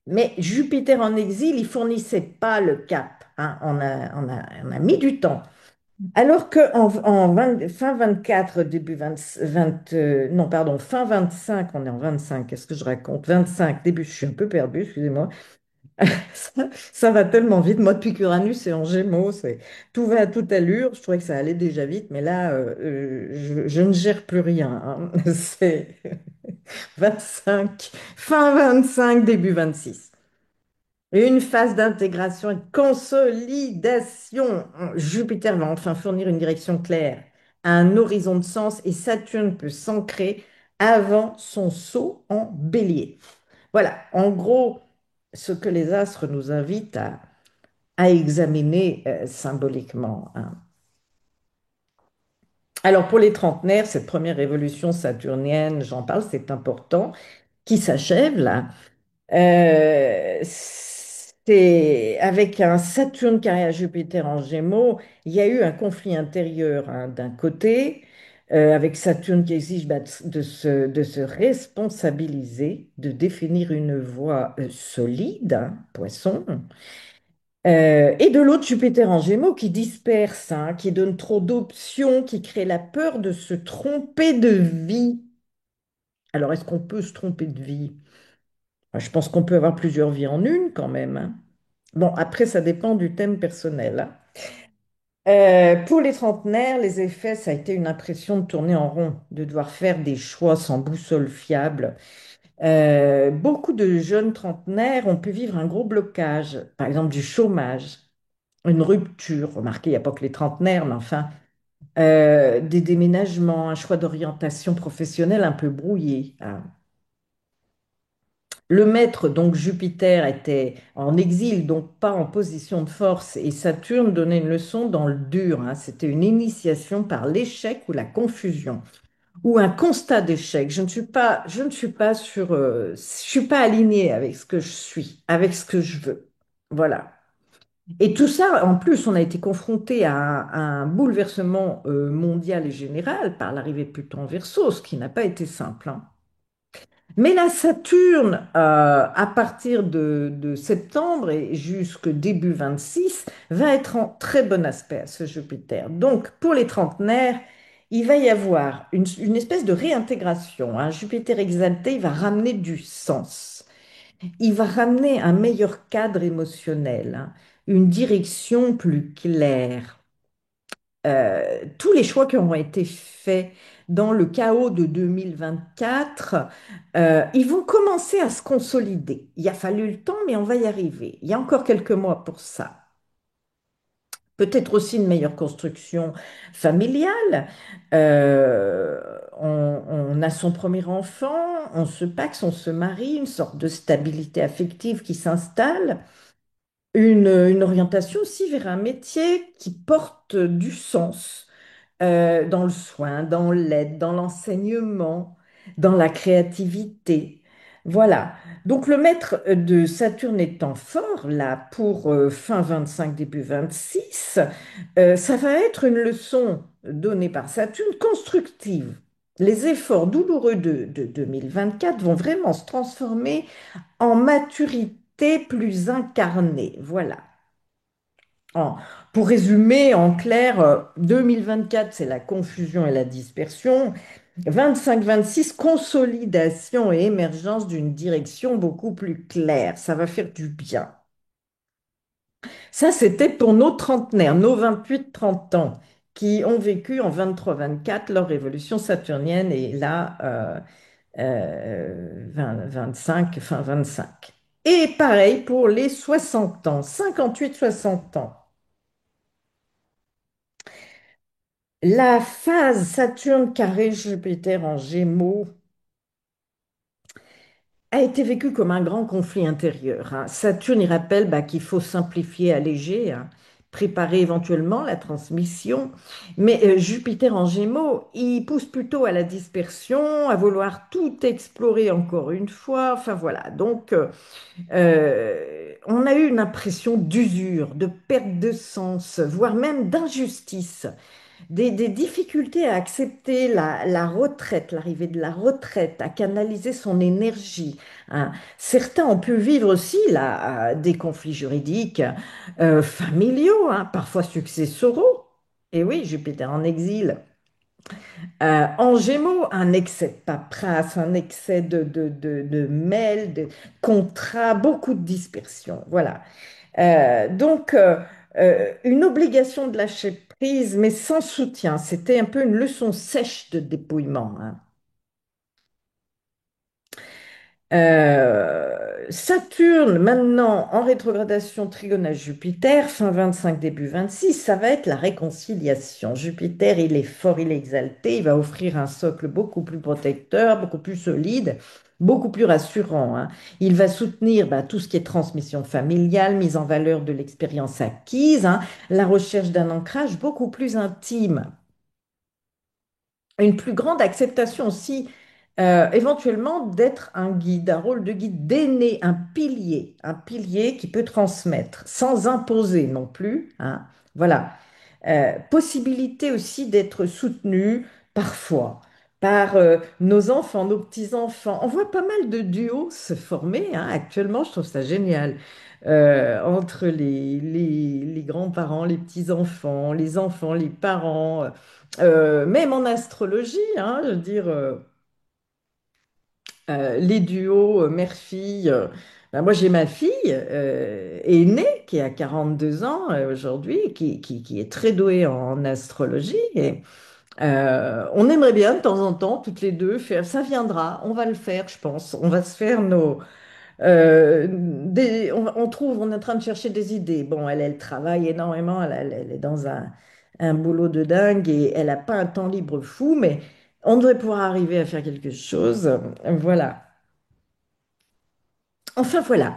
mais Jupiter en exil, il fournissait pas le cap, hein. On a mis du temps. Alors que fin 24, début 20, non, pardon, fin 25, on est en 25, qu'est-ce que je raconte? 25, début, je suis un peu perdue, excusez-moi. Ça va tellement vite. Moi, depuis qu'Uranus c'est en Gémeaux, tout va à toute allure. Je trouvais que ça allait déjà vite, mais là, je ne gère plus rien, hein. C'est 25, fin 25, début 26. Une phase d'intégration et de consolidation. Jupiter va enfin fournir une direction claire, un horizon de sens et Saturne peut s'ancrer avant son saut en bélier. Voilà, en gros, ce que les astres nous invitent à examiner symboliquement, hein. Alors pour les trentenaires, cette première révolution saturnienne, j'en parle, c'est important, qui s'achève là. C'est avec un Saturne carré à Jupiter en Gémeaux, il y a eu un conflit intérieur, hein, d'un côté, avec Saturne qui exige de se responsabiliser, de définir une voie solide, hein, Poisson, et de l'autre Jupiter en Gémeaux qui disperse, hein, qui donne trop d'options, qui crée la peur de se tromper de vie. Alors est-ce qu'on peut se tromper de vie? Je pense qu'on peut avoir plusieurs vies en une quand même, hein. Bon, après, ça dépend du thème personnel, hein. Pour les trentenaires, les effets, ça a été une impression de tourner en rond, de devoir faire des choix sans boussole fiable. Beaucoup de jeunes trentenaires ont pu vivre un gros blocage, par exemple du chômage, une rupture. Remarquez, il n'y a pas que les trentenaires, mais enfin, des déménagements, un choix d'orientation professionnelle un peu brouillé, hein. Le maître, donc Jupiter, était en exil, donc pas en position de force, et Saturne donnait une leçon dans le dur, hein. C'était une initiation par l'échec ou la confusion, ou un constat d'échec. Je ne suis pas je suis pas alignée avec ce que je suis, avec ce que je veux. Voilà. Et tout ça, en plus, on a été confronté à un bouleversement mondial et général par l'arrivée de Pluton en Verseau, ce qui n'a pas été simple, hein. Mais la Saturne, à partir de septembre et jusqu'au début 26, va être en très bon aspect à ce Jupiter. Donc, pour les trentenaires, il va y avoir une espèce de réintégration, hein. Jupiter exalté, il va ramener du sens. Il va ramener un meilleur cadre émotionnel, hein, une direction plus claire. Tous les choix qui ont été faits dans le chaos de 2024, ils vont commencer à se consolider. Il a fallu le temps, mais on va y arriver. Il y a encore quelques mois pour ça. Peut-être aussi une meilleure construction familiale. Euh, on a son premier enfant, on se paxe, on se marie, une sorte de stabilité affective qui s'installe. Une orientation aussi vers un métier qui porte du sens dans le soin, dans l'aide, dans l'enseignement, dans la créativité. Voilà. Donc le maître de Saturne étant fort, là, pour fin 25, début 26, ça va être une leçon donnée par Saturne constructive. Les efforts douloureux de 2024 vont vraiment se transformer en maturité plus incarnée. Voilà. En- pour résumer, en clair, 2024, c'est la confusion et la dispersion. 25-26, consolidation et émergence d'une direction beaucoup plus claire. Ça va faire du bien. Ça, c'était pour nos trentenaires, nos 28-30 ans, qui ont vécu en 23-24 leur révolution saturnienne et là, 25, fin 25. Et pareil pour les 60 ans, 58-60 ans. La phase Saturne carré Jupiter en Gémeaux a été vécue comme un grand conflit intérieur, hein. Saturne, il rappelle qu'il faut simplifier, alléger, hein, préparer éventuellement la transmission. Mais Jupiter en Gémeaux, il pousse plutôt à la dispersion, à vouloir tout explorer encore une fois. Enfin voilà, donc on a eu une impression d'usure, de perte de sens, voire même d'injustice. Des difficultés à accepter la retraite, l'arrivée de la retraite, à canaliser son énergie, hein. Certains ont pu vivre aussi là, des conflits juridiques, familiaux, hein, parfois successoraux. Et oui, Jupiter en exil. En Gémeaux, un excès de paperasse, un excès de mails, de contrats, beaucoup de dispersion. Voilà. Une obligation de lâcher prise, mais sans soutien. C'était un peu une leçon sèche de dépouillement, hein. Saturne, maintenant en rétrogradation trigone à Jupiter, fin 25, début 26, ça va être la réconciliation. Jupiter, il est fort, il est exalté, il va offrir un socle beaucoup plus protecteur, beaucoup plus solide, beaucoup plus rassurant, hein. Il va soutenir tout ce qui est transmission familiale, mise en valeur de l'expérience acquise, hein, la recherche d'un ancrage beaucoup plus intime, une plus grande acceptation aussi, éventuellement d'être un guide, un rôle de guide, d'aîné, un pilier qui peut transmettre sans imposer non plus, hein. Voilà. Possibilité aussi d'être soutenu parfois par nos enfants, nos petits-enfants. On voit pas mal de duos se former, hein, actuellement. Je trouve ça génial. Entre les grands-parents, les petits-enfants, les parents. Même en astrologie, hein, je veux dire, les duos mère-fille. Moi, j'ai ma fille aînée qui a 42 ans aujourd'hui, qui est très douée en astrologie. Et on aimerait bien de temps en temps, toutes les deux, faire. Ça viendra, on va le faire, je pense. On va se faire on trouve, on est en train de chercher des idées. Bon, elle travaille énormément, elle est dans un boulot de dingue et elle n'a pas un temps libre fou, mais on devrait pouvoir arriver à faire quelque chose. Voilà. Enfin voilà,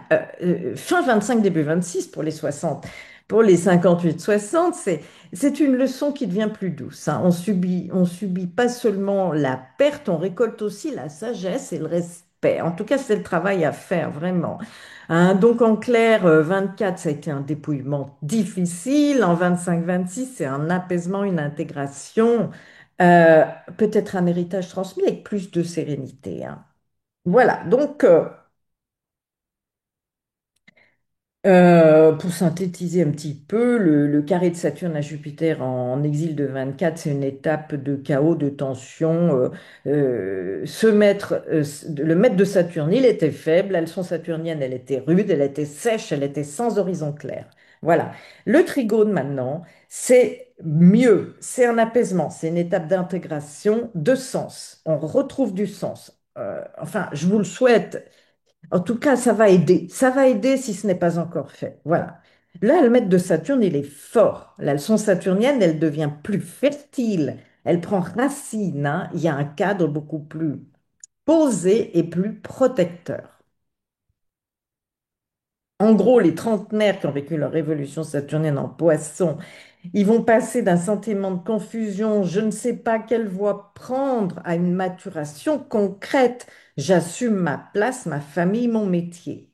fin 25, début 26 pour les 60. Pour les 58-60, c'est une leçon qui devient plus douce, hein. On subit pas seulement la perte, on récolte aussi la sagesse et le respect. En tout cas, c'est le travail à faire, vraiment, hein. Donc en clair, 24, ça a été un dépouillement difficile. En 25-26, c'est un apaisement, une intégration, euh, peut-être un héritage transmis avec plus de sérénité, hein. Voilà, donc Pour synthétiser un petit peu, le carré de Saturne à Jupiter en exil de 24, c'est une étape de chaos, de tension. Le maître de Saturne, il était faible, la leçon saturnienne, elle était rude, elle était sèche, elle était sans horizon clair. Voilà. Le trigone maintenant, c'est mieux, c'est un apaisement, c'est une étape d'intégration de sens. On retrouve du sens. Enfin, je vous le souhaite. En tout cas, ça va aider. Ça va aider si ce n'est pas encore fait. Voilà. Là, le maître de Saturne, il est fort. La leçon saturnienne, elle devient plus fertile. Elle prend racine, hein. Il y a un cadre beaucoup plus posé et plus protecteur. En gros, les trentenaires qui ont vécu leur révolution saturnienne en poisson, ils vont passer d'un sentiment de confusion, je ne sais pas quelle voie prendre, à une maturation concrète. J'assume ma place, ma famille, mon métier.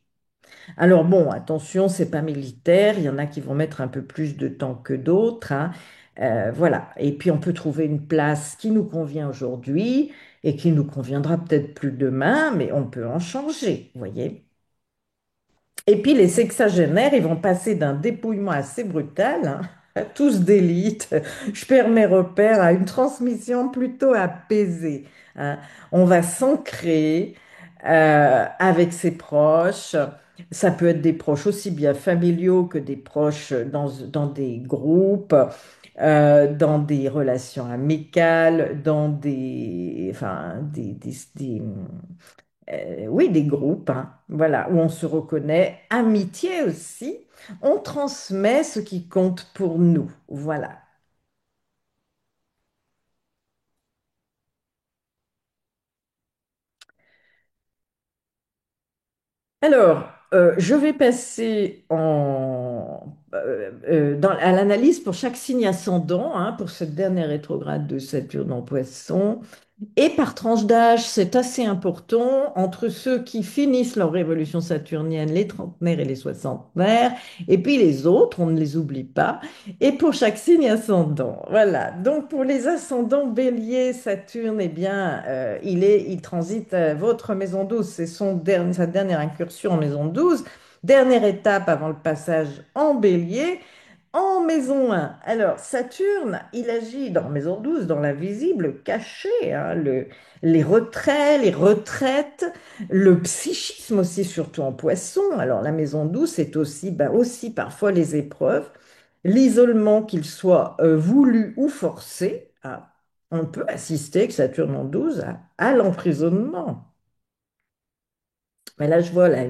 Alors bon, attention, c'est pas militaire, il y en a qui vont mettre un peu plus de temps que d'autres, hein. Voilà. Et puis on peut trouver une place qui nous convient aujourd'hui et qui nous conviendra peut-être plus demain, mais on peut en changer, vous voyez. Et puis les sexagénaires, ils vont passer d'un dépouillement assez brutal, hein, à tous d'élite, je perds mes repères, à une transmission plutôt apaisée, hein. On va s'ancrer avec ses proches. Ça peut être des proches aussi bien familiaux que des proches dans des groupes, dans des relations amicales, dans enfin, oui, des groupes, hein, voilà, où on se reconnaît, amitié aussi, on transmet ce qui compte pour nous, voilà. Alors, je vais passer à l'analyse pour chaque signe ascendant, hein, pour cette dernière rétrograde de Saturne en Poisson. Et par tranche d'âge, c'est assez important entre ceux qui finissent leur révolution saturnienne, les trentenaires et les soixantenaires, et puis les autres, on ne les oublie pas, et pour chaque signe ascendant. Voilà. Donc pour les ascendants Bélier, Saturne, eh bien, il transite votre maison 12, c'est sa dernière incursion en maison 12, dernière étape avant le passage en Bélier. En maison 1, alors Saturne, il agit dans maison 12, dans l'invisible, caché, hein, les retraits, les retraites, le psychisme aussi, surtout en poisson. Alors la maison 12, c'est aussi, ben, aussi parfois les épreuves, l'isolement, qu'il soit voulu ou forcé. Ah, on peut assister, avec Saturne en 12, à l'emprisonnement. Mais là, je vois là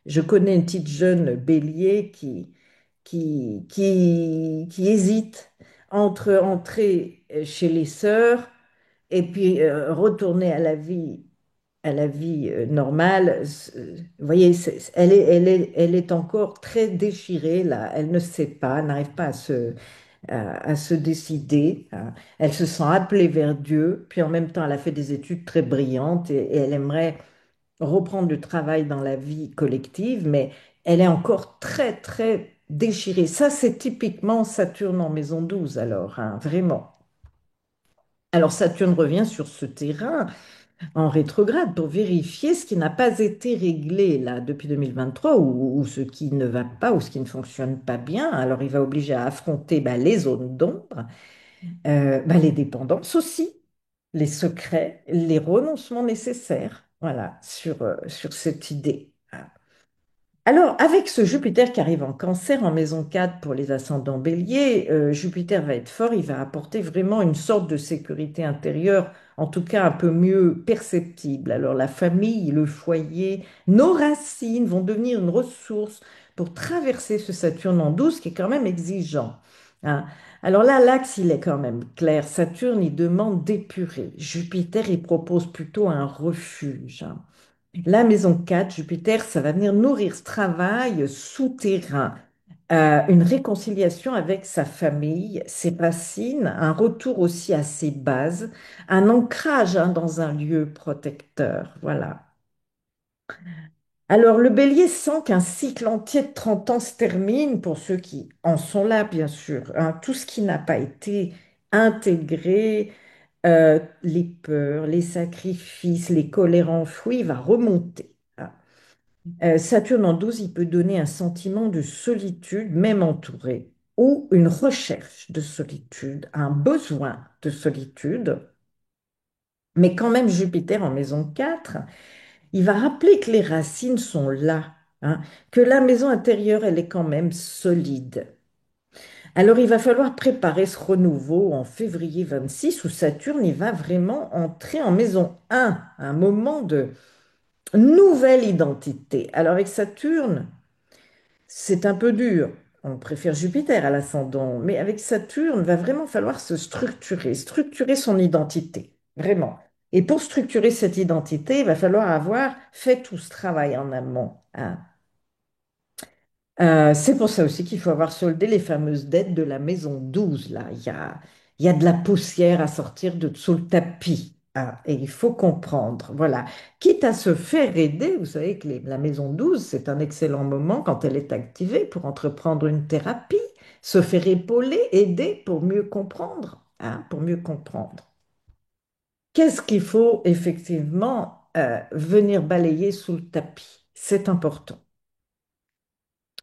je connais une petite jeune bélier qui hésite entre entrer chez les sœurs et puis retourner à la vie normale. Vous voyez, elle est encore très déchirée là. Elle ne sait pas, n'arrive pas à se décider, hein. Elle se sent appelée vers Dieu, puis en même temps, elle a fait des études très brillantes et elle aimerait reprendre du travail dans la vie collective, mais elle est encore très, très déchirée. Ça, c'est typiquement Saturne en maison 12, alors, hein, vraiment. Alors, Saturne revient sur ce terrain en rétrograde pour vérifier ce qui n'a pas été réglé là depuis 2023 ou ce qui ne va pas ou ce qui ne fonctionne pas bien. Alors, il va obliger à affronter bah, les zones d'ombre, bah, les dépendances aussi, les secrets, les renoncements nécessaires, voilà, sur cette idée. Alors, avec ce Jupiter qui arrive en Cancer, en maison 4 pour les ascendants Bélier, Jupiter va être fort, il va apporter vraiment une sorte de sécurité intérieure, en tout cas un peu mieux perceptible. Alors, la famille, le foyer, nos racines vont devenir une ressource pour traverser ce Saturne en 12 qui est quand même exigeant, hein. Alors là, l'axe, il est quand même clair. Saturne, il demande d'épurer. Jupiter, il propose plutôt un refuge, hein. La maison 4, Jupiter, ça va venir nourrir ce travail souterrain, une réconciliation avec sa famille, ses racines, un retour aussi à ses bases, un ancrage hein, dans un lieu protecteur. Voilà. Alors, le bélier sent qu'un cycle entier de 30 ans se termine, pour ceux qui en sont là, bien sûr, hein. Tout ce qui n'a pas été intégré, les peurs, les sacrifices, les colères enfouies, va remonter, hein. Saturne en 12, il peut donner un sentiment de solitude, même entouré, ou une recherche de solitude, un besoin de solitude. Mais quand même, Jupiter en maison 4, il va rappeler que les racines sont là, hein, que la maison intérieure, elle est quand même solide. Alors, il va falloir préparer ce renouveau en février 26 où Saturne, il va vraiment entrer en maison 1, un moment de nouvelle identité. Alors, avec Saturne, c'est un peu dur. On préfère Jupiter à l'ascendant, mais avec Saturne, va vraiment falloir se structurer, structurer son identité, vraiment. Et pour structurer cette identité, il va falloir avoir fait tout ce travail en amont, hein. C'est pour ça aussi qu'il faut avoir soldé les fameuses dettes de la maison 12. Là. Il y a de la poussière à sortir de sous le tapis, hein, et il faut comprendre. Voilà. Quitte à se faire aider, vous savez que la maison 12, c'est un excellent moment quand elle est activée pour entreprendre une thérapie, se faire épauler, aider pour mieux comprendre, hein, pour mieux comprendre. Qu'est-ce qu'il faut effectivement venir balayer sous le tapis? C'est important.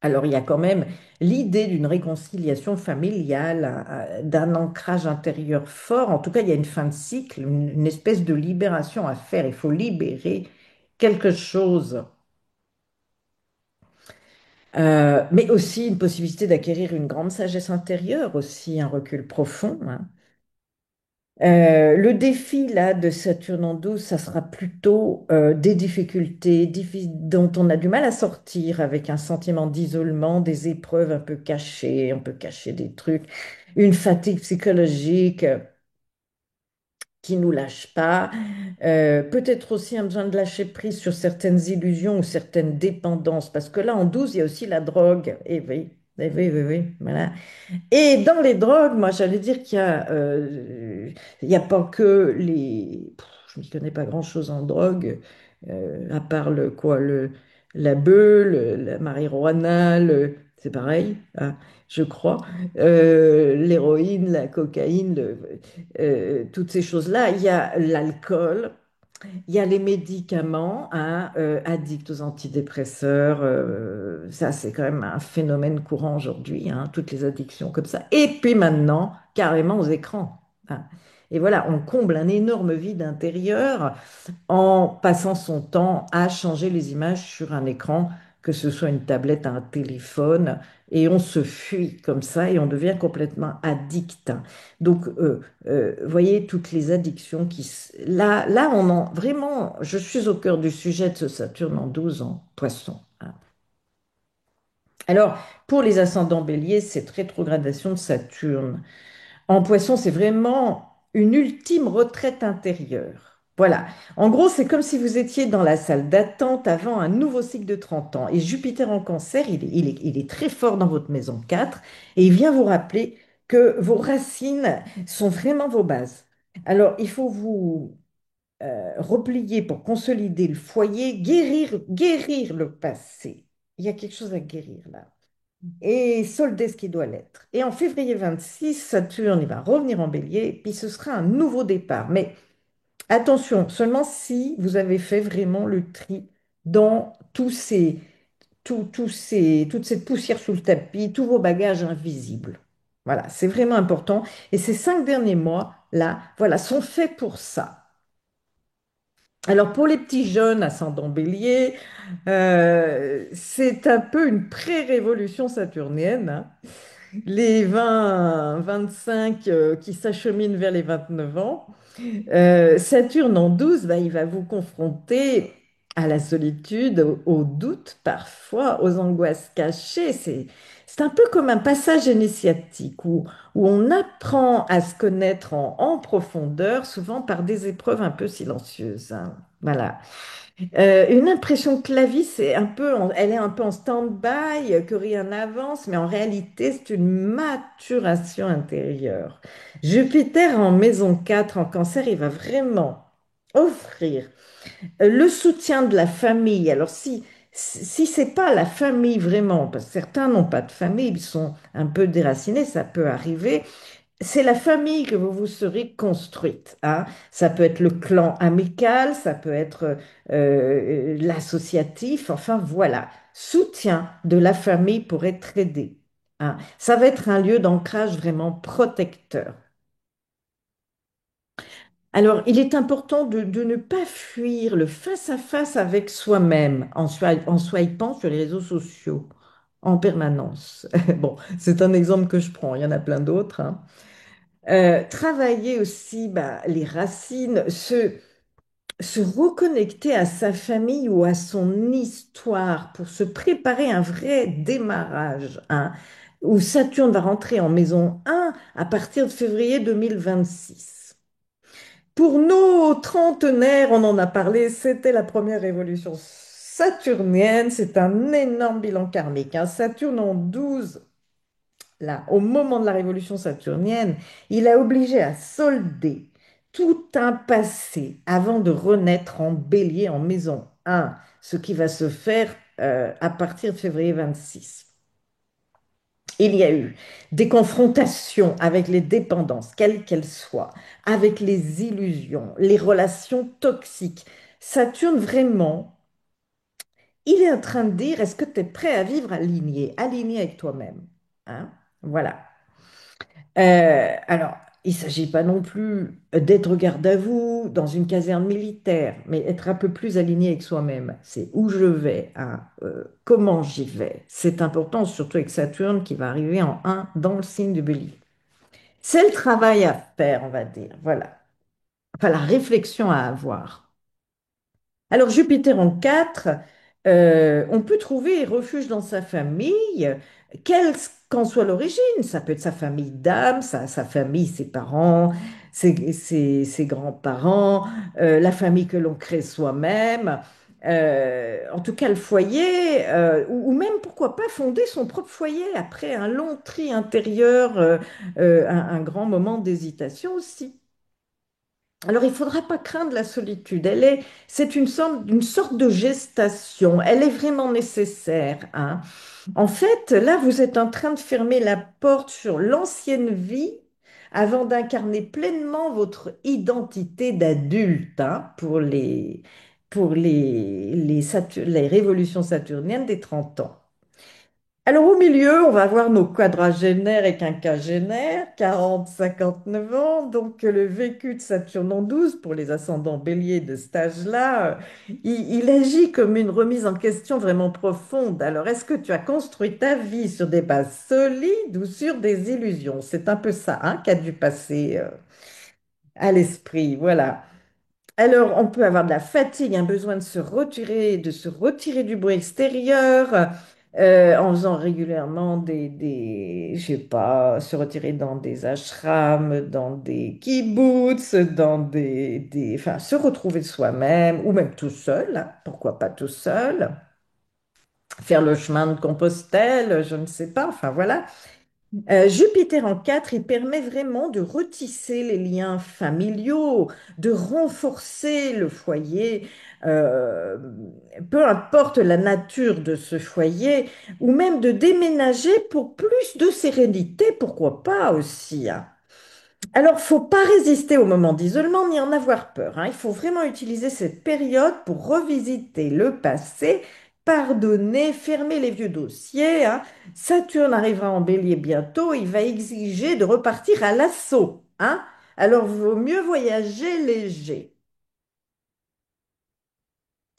Alors, il y a quand même l'idée d'une réconciliation familiale, d'un ancrage intérieur fort. En tout cas, il y a une fin de cycle, une espèce de libération à faire. Il faut libérer quelque chose, mais aussi une possibilité d'acquérir une grande sagesse intérieure, aussi un recul profond, hein. Le défi là de Saturne en 12, ça sera plutôt des difficultés dont on a du mal à sortir avec un sentiment d'isolement, des épreuves un peu cachées, on peut cacher des trucs, une fatigue psychologique qui nous lâche pas, peut-être aussi un besoin de lâcher prise sur certaines illusions ou certaines dépendances, parce que là en 12, il y a aussi la drogue. Et oui, eh oui, oui, oui, voilà. Et dans les drogues, moi, j'allais dire il y a pas que les. Je ne connais pas grand-chose en drogue, à part la bœuf, la marijuana, c'est pareil, hein, je crois. L'héroïne, la cocaïne, toutes ces choses-là. Il y a l'alcool, il y a les médicaments, hein, addicts aux antidépresseurs, ça c'est quand même un phénomène courant aujourd'hui, hein, toutes les addictions comme ça. Et puis maintenant, carrément aux écrans, hein. Et voilà, on comble un énorme vide intérieur en passant son temps à changer les images sur un écran, que ce soit une tablette, un téléphone, et on se fuit comme ça et on devient complètement addict. Donc, voyez toutes les addictions Là, vraiment, je suis au cœur du sujet de ce Saturne en 12 ans, poisson, hein. Alors, pour les ascendants béliers, cette rétrogradation de Saturne en poisson, c'est vraiment une ultime retraite intérieure. Voilà. En gros, c'est comme si vous étiez dans la salle d'attente avant un nouveau cycle de 30 ans. Et Jupiter en cancer, il est très fort dans votre maison 4 et il vient vous rappeler que vos racines sont vraiment vos bases. Alors, il faut vous replier pour consolider le foyer, guérir le passé. Il y a quelque chose à guérir là et solder ce qui doit l'être. Et en février 26, Saturne, il va revenir en bélier, puis ce sera un nouveau départ. Mais attention, seulement si vous avez fait vraiment le tri dans toute cette poussière sous le tapis, tous vos bagages invisibles. Voilà, c'est vraiment important. Et ces 5 derniers mois, là, voilà, sont faits pour ça. Alors pour les petits jeunes ascendant bélier, c'est un peu une pré-révolution saturnienne, hein. Les 20, 25 qui s'acheminent vers les 29 ans. Saturne en 12, bah, il va vous confronter à la solitude, au doute parfois, aux angoisses cachées. C'est un peu comme un passage initiatique où on apprend à se connaître en profondeur, souvent par des épreuves un peu silencieuses, hein. Voilà. Une impression que la vie, elle est un peu en stand-by, que rien n'avance, mais en réalité, c'est une maturation intérieure. Jupiter en maison 4 en cancer, il va vraiment offrir le soutien de la famille. Alors, si c'est pas la famille vraiment, parce que certains n'ont pas de famille, ils sont un peu déracinés, ça peut arriver. c'est la famille que vous vous serez construite, hein. Ça peut être le clan amical, ça peut être l'associatif, enfin voilà. Soutien de la famille pour être aidé, hein. Ça va être un lieu d'ancrage vraiment protecteur. Alors, il est important de ne pas fuir le face-à-face avec soi-même en swipant sur les réseaux sociaux en permanence. Bon, c'est un exemple que je prends, il y en a plein d'autres, hein. Travailler aussi bah, les racines, se reconnecter à sa famille ou à son histoire pour se préparer un vrai démarrage, hein, où Saturne va rentrer en maison 1 à partir de février 2026. Pour nos trentenaires, on en a parlé, c'était la première révolution saturnienne, c'est un énorme bilan karmique, hein. Saturne en 12 là, au moment de la révolution saturnienne, il a obligé à solder tout un passé avant de renaître en bélier en maison 1, ce qui va se faire à partir de février 26. Il y a eu des confrontations avec les dépendances, quelles qu'elles soient, avec les illusions, les relations toxiques. Saturne, vraiment, il est en train de dire, est-ce que tu es prêt à vivre aligné avec toi-même, hein? Voilà. Alors, il ne s'agit pas non plus d'être garde à vous dans une caserne militaire, mais être un peu plus aligné avec soi-même. C'est où je vais, hein, comment j'y vais. C'est important, surtout avec Saturne qui va arriver en 1 dans le signe du Bélier. C'est le travail à faire, on va dire. Voilà. Enfin, la réflexion à avoir. Alors, Jupiter en 4, on peut trouver refuge dans sa famille, quelle qu'en soit l'origine. Ça peut être sa famille d'âme, sa famille, ses parents, ses grands-parents, la famille que l'on crée soi-même. En tout cas, le foyer, ou même, pourquoi pas, fonder son propre foyer après un long tri intérieur, un grand moment d'hésitation aussi. Alors, il ne faudra pas craindre la solitude. C'est une sorte de gestation. Elle est vraiment nécessaire, hein. En fait, là, vous êtes en train de fermer la porte sur l'ancienne vie avant d'incarner pleinement votre identité d'adulte, hein, pour les révolutions saturniennes des 30 ans. Alors au milieu, on va voir nos quadragénaires et quinquagénaires, 40, 59 ans. Donc le vécu de Saturne en 12 pour les ascendants béliers de cet âge-là, il agit comme une remise en question vraiment profonde. Alors est-ce que tu as construit ta vie sur des bases solides ou sur des illusions? C'est un peu ça, hein, qui a dû passer à l'esprit. Voilà. Alors, on peut avoir de la fatigue, un besoin de se retirer du bruit extérieur, en faisant régulièrement je sais pas, se retirer dans des ashrams, dans des kibbutz, enfin, se retrouver soi-même, ou même tout seul, hein, pourquoi pas tout seul, faire le chemin de Compostelle, je ne sais pas, enfin voilà. Jupiter en 4, il permet vraiment de retisser les liens familiaux, de renforcer le foyer, euh, peu importe la nature de ce foyer, ou même de déménager pour plus de sérénité, pourquoi pas aussi, hein. Alors, faut pas résister au moment d'isolement ni en avoir peur, hein. Il faut vraiment utiliser cette période pour revisiter le passé, pardonner, fermer les vieux dossiers, hein. Saturne arrivera en bélier bientôt, il va exiger de repartir à l'assaut, hein. Alors, vaut mieux voyager léger.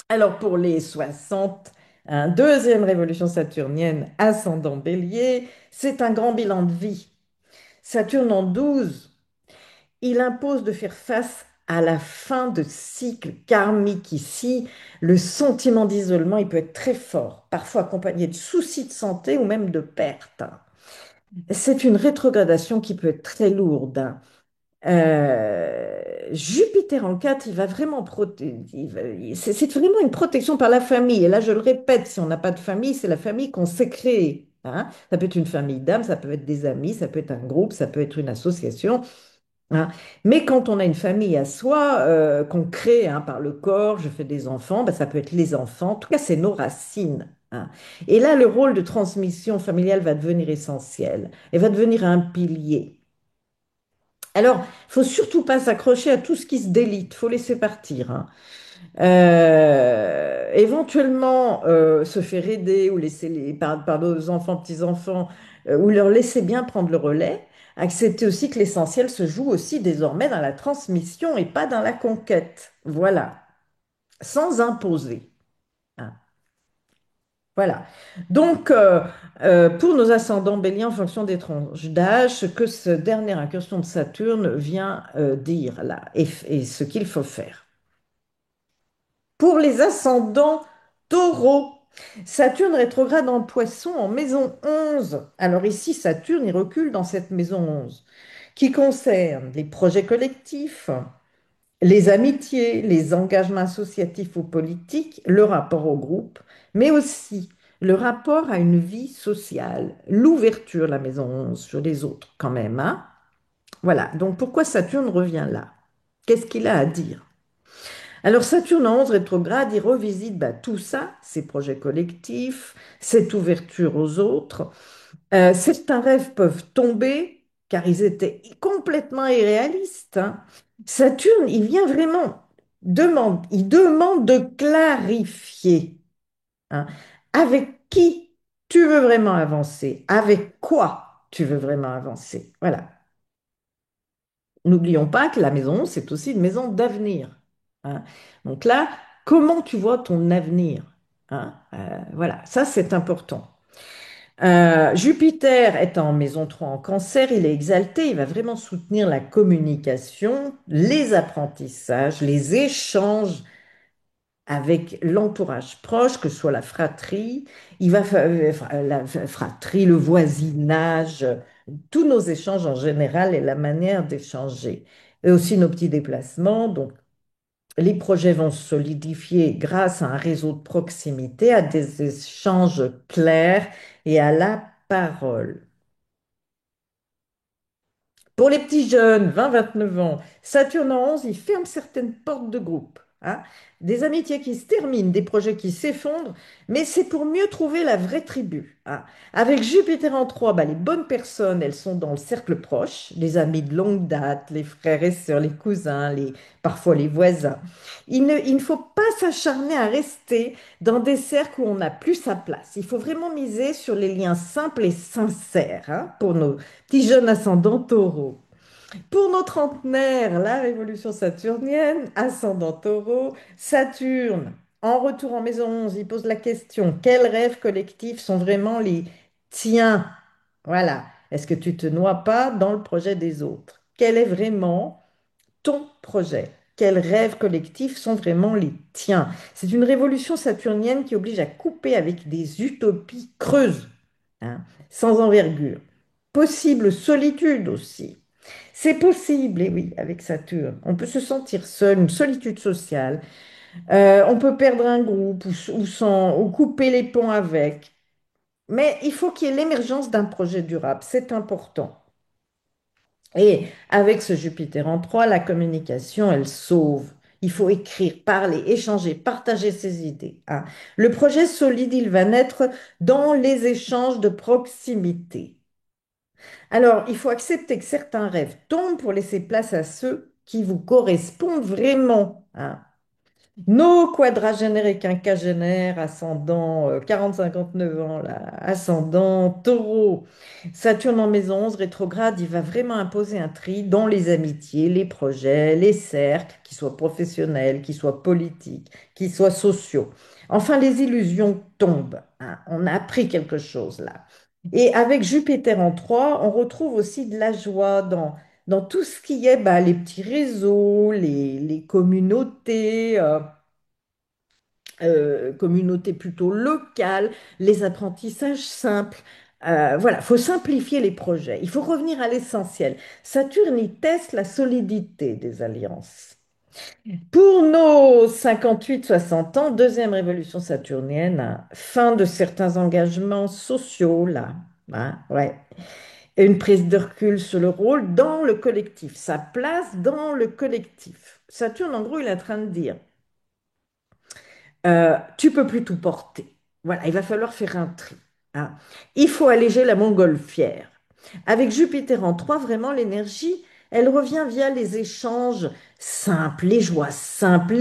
Alors, pour les 60, deuxième révolution saturnienne, ascendant bélier, c'est un grand bilan de vie. Saturne en 12. Il impose de faire face à la fin de cycle karmique ici. Le sentiment d'isolement, il peut être très fort, parfois accompagné de soucis de santé ou même de perte. C'est une rétrogradation qui peut être très lourde, hein. Jupiter en 4, il va vraiment c'est vraiment une protection par la famille. Et là, je le répète, si on n'a pas de famille, c'est la famille qu'on s'est créée, hein. Ça peut être une famille d'âme, ça peut être des amis, ça peut être un groupe, ça peut être une association, hein. Mais quand on a une famille à soi, qu'on crée, hein, par le corps, je fais des enfants, ben, ça peut être les enfants, en tout cas c'est nos racines, hein. Et là, le rôle de transmission familiale va devenir essentiel et va devenir un pilier. Alors, il faut surtout pas s'accrocher à tout ce qui se délite, faut laisser partir, hein. Éventuellement, se faire aider ou laisser par nos enfants, petits-enfants, ou leur laisser bien prendre le relais. Accepter aussi que l'essentiel se joue aussi désormais dans la transmission et pas dans la conquête. Voilà, sans imposer, hein. Voilà. Donc, pour nos ascendants béliers en fonction des tranches d'âge, ce que cette dernière incursion de Saturne vient dire là, et ce qu'il faut faire. Pour les ascendants taureaux, Saturne rétrograde en Poisson en maison 11. Alors ici, Saturne, il recule dans cette maison 11, qui concerne les projets collectifs, les amitiés, les engagements associatifs ou politiques, le rapport au groupe, mais aussi le rapport à une vie sociale, l'ouverture, la maison 11, sur les autres quand même, hein. Voilà, donc pourquoi Saturne revient là? Qu'est-ce qu'il a à dire? Alors Saturne en 11 rétrograde, il revisite tout ça, ses projets collectifs, cette ouverture aux autres. Certains rêves peuvent tomber car ils étaient complètement irréalistes, hein. Saturne, il vient vraiment, il demande de clarifier, hein. Avec qui tu veux vraiment avancer? Avec quoi tu veux vraiment avancer? Voilà. N'oublions pas que la maison, c'est aussi une maison d'avenir, hein. Donc là, comment tu vois ton avenir, hein? Voilà, ça c'est important. Jupiter est en maison 3 en cancer, il est exalté, il va vraiment soutenir la communication, les apprentissages, les échanges avec l'entourage proche, que ce soit la fratrie, la fratrie, le voisinage, tous nos échanges en général et la manière d'échanger. Et aussi nos petits déplacements. Donc, les projets vont se solidifier grâce à un réseau de proximité, à des échanges clairs et à la parole. Pour les petits jeunes, 20-29 ans, Saturne en 11, il ferme certaines portes de groupe, hein. Des amitiés qui se terminent, des projets qui s'effondrent, mais c'est pour mieux trouver la vraie tribu, hein. Avec Jupiter en 3, les bonnes personnes, elles sont dans le cercle proche, les amis de longue date, les frères et sœurs, les cousins, parfois les voisins. Il ne faut pas s'acharner à rester dans des cercles où on n'a plus sa place. Il faut vraiment miser sur les liens simples et sincères, hein, pour nos petits jeunes ascendants taureaux. Pour nos trentenaires, la révolution saturnienne, ascendant taureau, Saturne, en retour en maison 11, il pose la question, quels rêves collectifs sont vraiment les tiens? Voilà. Est-ce que tu te noies pas dans le projet des autres? Quel est vraiment ton projet? Quels rêves collectifs sont vraiment les tiens? C'est une révolution saturnienne qui oblige à couper avec des utopies creuses, hein, sans envergure. Possible solitude aussi. C'est possible, et oui, avec Saturne. On peut se sentir seul, une solitude sociale. On peut perdre un groupe ou couper les ponts avec. Mais il faut qu'il y ait l'émergence d'un projet durable. C'est important. Et avec ce Jupiter en 3, la communication, elle sauve. Il faut écrire, parler, échanger, partager ses idées, hein. Le projet solide, il va naître dans les échanges de proximité. Alors, il faut accepter que certains rêves tombent pour laisser place à ceux qui vous correspondent vraiment, hein. Nos quadragénaires et quinquagénaires, ascendant 40-59 ans, là, ascendant taureau, Saturne en maison 11 rétrograde, il va vraiment imposer un tri dans les amitiés, les projets, les cercles, qu'ils soient professionnels, qu'ils soient politiques, qu'ils soient sociaux. Enfin, les illusions tombent, hein. On a appris quelque chose là. Et avec Jupiter en 3, on retrouve aussi de la joie dans tout ce qui est les petits réseaux, les communautés. Communauté plutôt locale, les apprentissages simples. Voilà, il faut simplifier les projets. Il faut revenir à l'essentiel. Saturne, il teste la solidité des alliances. Pour nos 58-60 ans, deuxième révolution saturnienne, hein, fin de certains engagements sociaux, là, hein, ouais. Et une prise de recul sur le rôle dans le collectif, sa place dans le collectif. Saturne, en gros, il est en train de dire, tu peux plus tout porter. Voilà, il va falloir faire un tri, hein. Il faut alléger la montgolfière. Avec Jupiter en 3, vraiment, l'énergie, Elle revient via les échanges simples, les joies simples,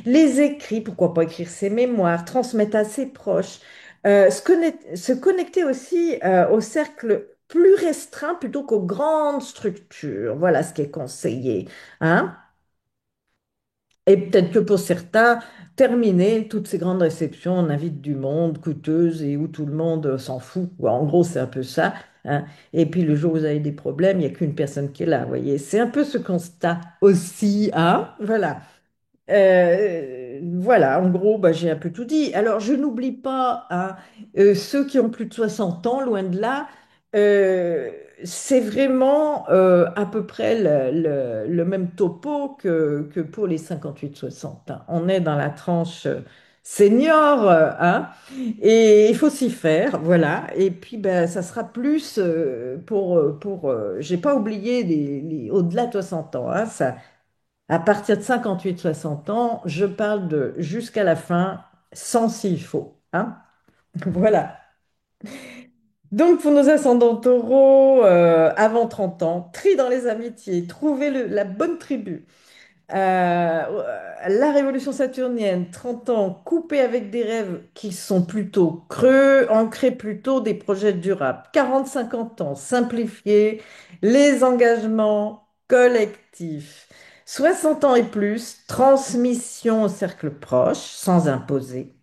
les écrits, pourquoi pas écrire ses mémoires, transmettre à ses proches, se connecter aussi au cercle plus restreint plutôt qu'aux grandes structures. Voilà ce qui est conseillé, hein. Et peut-être que pour certains, terminer toutes ces grandes réceptions, on invite du monde, coûteuses et où tout le monde s'en fout, quoi. En gros, c'est un peu ça, hein. Et puis le jour où vous avez des problèmes, il n'y a qu'une personne qui est là, vous voyez. C'est un peu ce constat aussi, hein. Voilà. Voilà, en gros, bah, j'ai un peu tout dit. Alors, je n'oublie pas, hein, ceux qui ont plus de 60 ans, loin de là, euh, c'est vraiment à peu près le même topo que pour les 58-60, hein. On est dans la tranche senior, hein, et il faut s'y faire, voilà. Et puis, ben, ça sera plus j'ai pas oublié au-delà de 60 ans, hein, ça. À partir de 58-60 ans, je parle de jusqu'à la fin, sans s'il faut, hein. Voilà. Donc, pour nos ascendants taureaux, avant 30 ans, tri dans les amitiés, trouver la bonne tribu. La révolution saturnienne, 30 ans, couper avec des rêves qui sont plutôt creux, ancrer plutôt des projets durables. 40-50 ans, simplifier les engagements collectifs. 60 ans et plus, transmission au cercle proche, sans imposer.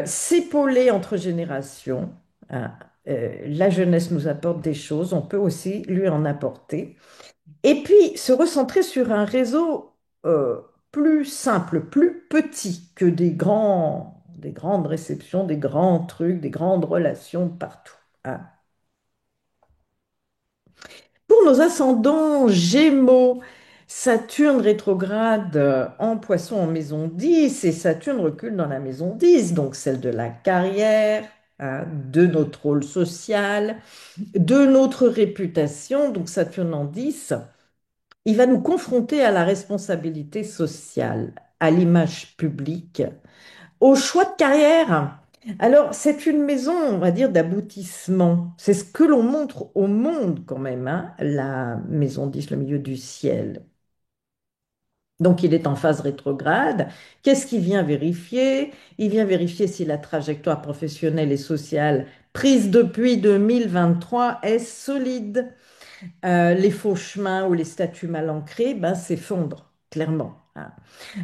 S'épauler entre générations, hein. La jeunesse nous apporte des choses, on peut aussi lui en apporter. Et puis, se recentrer sur un réseau euh, plus simple, plus petit que des grandes réceptions, des grands trucs, des grandes relations partout, hein. Pour nos ascendants Gémeaux, Saturne rétrograde en Poisson en maison 10 et Saturne recule dans la maison 10, donc celle de la carrière, hein, de notre rôle social, de notre réputation, donc Saturne en 10. Il va nous confronter à la responsabilité sociale, à l'image publique, au choix de carrière. Alors, c'est une maison, on va dire, d'aboutissement. C'est ce que l'on montre au monde quand même, hein, la maison 10, le milieu du ciel. Donc, il est en phase rétrograde. Qu'est-ce qu'il vient vérifier? Il vient vérifier si la trajectoire professionnelle et sociale prise depuis 2023 est solide. Les faux chemins ou les statuts mal ancrés, ben, s'effondrent, clairement, hein.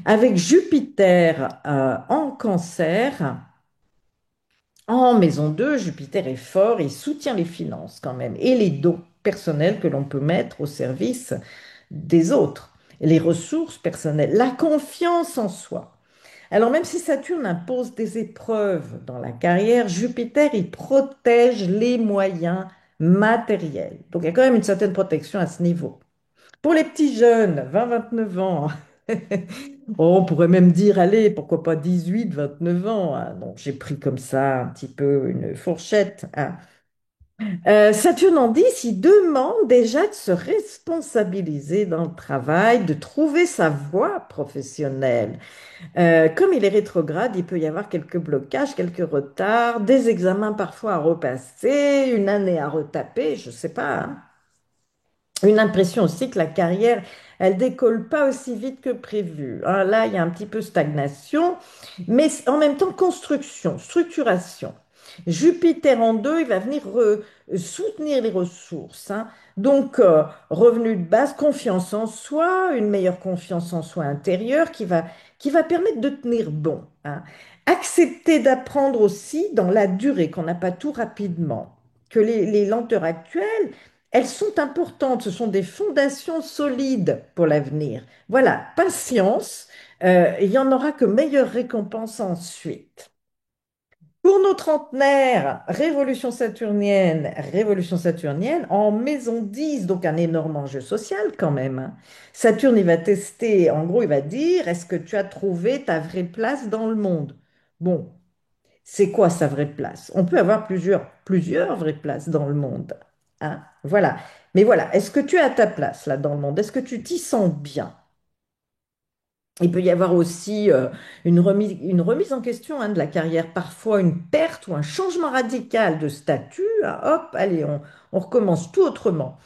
Avec Jupiter en cancer, en maison 2, Jupiter est fort, il soutient les finances quand même et les dons personnels que l'on peut mettre au service des autres, les ressources personnelles, la confiance en soi. Alors même si Saturne impose des épreuves dans la carrière, Jupiter, il protège les moyens matériels. Donc il y a quand même une certaine protection à ce niveau. Pour les petits jeunes, 20-29 ans, oh, on pourrait même dire, allez, pourquoi pas 18-29 ans, hein. Donc j'ai pris comme ça un petit peu une fourchette, hein. Saturne en 10, il demande déjà de se responsabiliser dans le travail, de trouver sa voie professionnelle. Comme il est rétrograde, il peut y avoir quelques blocages, quelques retards, des examens parfois à repasser, une année à retaper, je ne sais pas, hein. Une impression aussi que la carrière, elle décolle pas aussi vite que prévu, hein. Là, il y a un petit peu stagnation, mais en même temps construction, structuration. Jupiter en 2, il va venir soutenir les ressources, hein. Donc, revenu de base, confiance en soi, une meilleure confiance en soi intérieure qui va permettre de tenir bon, hein. Accepter d'apprendre aussi dans la durée, qu'on n'a pas tout rapidement, que les lenteurs actuelles, elles sont importantes, ce sont des fondations solides pour l'avenir. Voilà, patience, il y en aura que meilleure récompense ensuite. Pour nos trentenaires, révolution saturnienne, en maison 10, donc un énorme enjeu social quand même, hein. Saturne, il va tester, en gros, il va dire, est-ce que tu as trouvé ta vraie place dans le monde? Bon, c'est quoi sa vraie place? On peut avoir plusieurs vraies places dans le monde, hein, voilà. Mais voilà, est-ce que tu es à ta place là dans le monde? Est-ce que tu t'y sens bien? Il peut y avoir aussi une remise en question, hein, de la carrière, parfois une perte ou un changement radical de statut. Ah, hop, allez, on recommence tout autrement.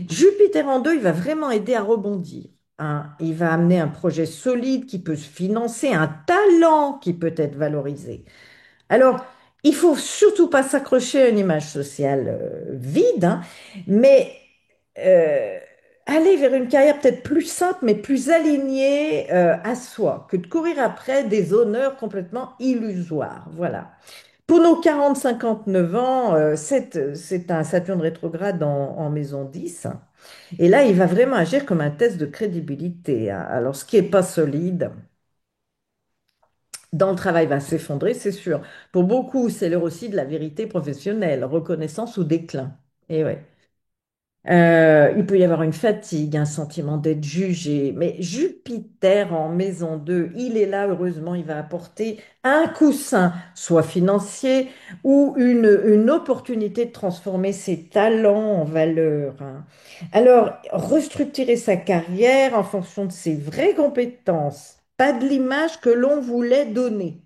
Jupiter en deux, il va vraiment aider à rebondir, hein. Il va amener un projet solide qui peut se financer, un talent qui peut être valorisé. Alors, il faut surtout pas s'accrocher à une image sociale vide, hein, mais euh, aller vers une carrière peut-être plus simple, mais plus alignée à soi, que de courir après des honneurs complètement illusoires. Voilà. Pour nos 40-59 ans, c'est un Saturne rétrograde en maison 10. Et là, il va vraiment agir comme un test de crédibilité, hein. Alors, ce qui n'est pas solide dans le travail va s'effondrer, c'est sûr. Pour beaucoup, c'est l'heure aussi de la vérité professionnelle, reconnaissance ou déclin. Et ouais. Il peut y avoir une fatigue, un sentiment d'être jugé, mais Jupiter en maison 2, il est là, heureusement, il va apporter un coussin, soit financier ou une opportunité de transformer ses talents en valeur, hein. Alors, restructurer sa carrière en fonction de ses vraies compétences, pas de l'image que l'on voulait donner.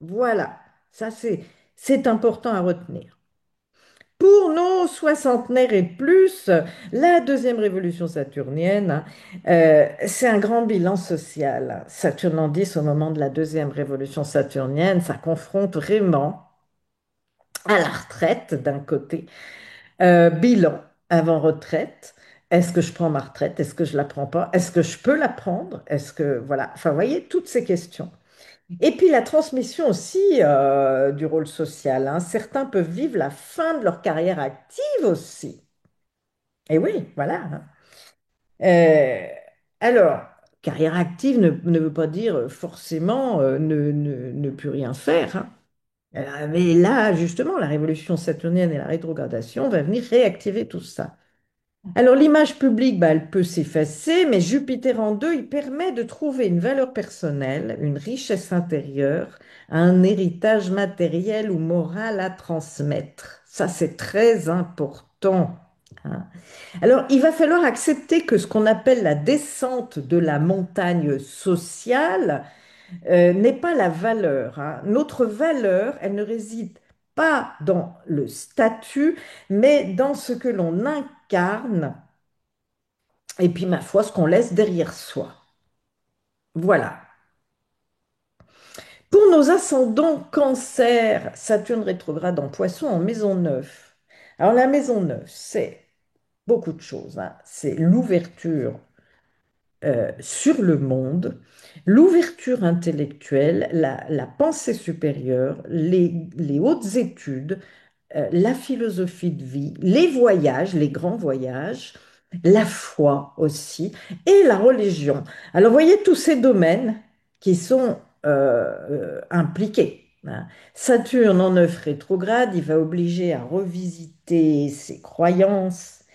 Voilà, ça c'est important à retenir. Pour nos soixantenaires et plus, la deuxième révolution saturnienne, c'est un grand bilan social. Saturne en 10, au moment de la deuxième révolution saturnienne, ça confronte vraiment à la retraite d'un côté. Bilan avant retraite. Est-ce que je prends ma retraite? Est-ce que je la prends pas? Est-ce que je peux la prendre? Est-ce que, voilà, enfin, vous voyez, toutes ces questions. Et puis la transmission aussi du rôle social, hein. Certains peuvent vivre la fin de leur carrière active aussi. Et oui, voilà, hein. Euh, alors, carrière active ne veut pas dire forcément ne plus rien faire, hein. Mais là, justement, la révolution saturnienne et la rétrogradation va venir réactiver tout ça. Alors l'image publique, bah, elle peut s'effacer, mais Jupiter en deux, il permet de trouver une valeur personnelle, une richesse intérieure, un héritage matériel ou moral à transmettre. Ça, c'est très important, hein. Alors il va falloir accepter que ce qu'on appelle la descente de la montagne sociale n'est pas la valeur, hein. Notre valeur, elle ne réside pas dans le statut, mais dans ce que l'on incarne et puis, ma foi, ce qu'on laisse derrière soi. Voilà. Pour nos ascendants cancer, Saturne rétrograde en poisson en maison 9. Alors, la maison 9, c'est beaucoup de choses, hein. C'est l'ouverture sur le monde, l'ouverture intellectuelle, la pensée supérieure, les hautes études, la philosophie de vie, les voyages, les grands voyages, la foi aussi, et la religion. Alors, vous voyez tous ces domaines qui sont impliqués, hein. Saturne en œuvre rétrograde, il va obliger à revisiter ses croyances,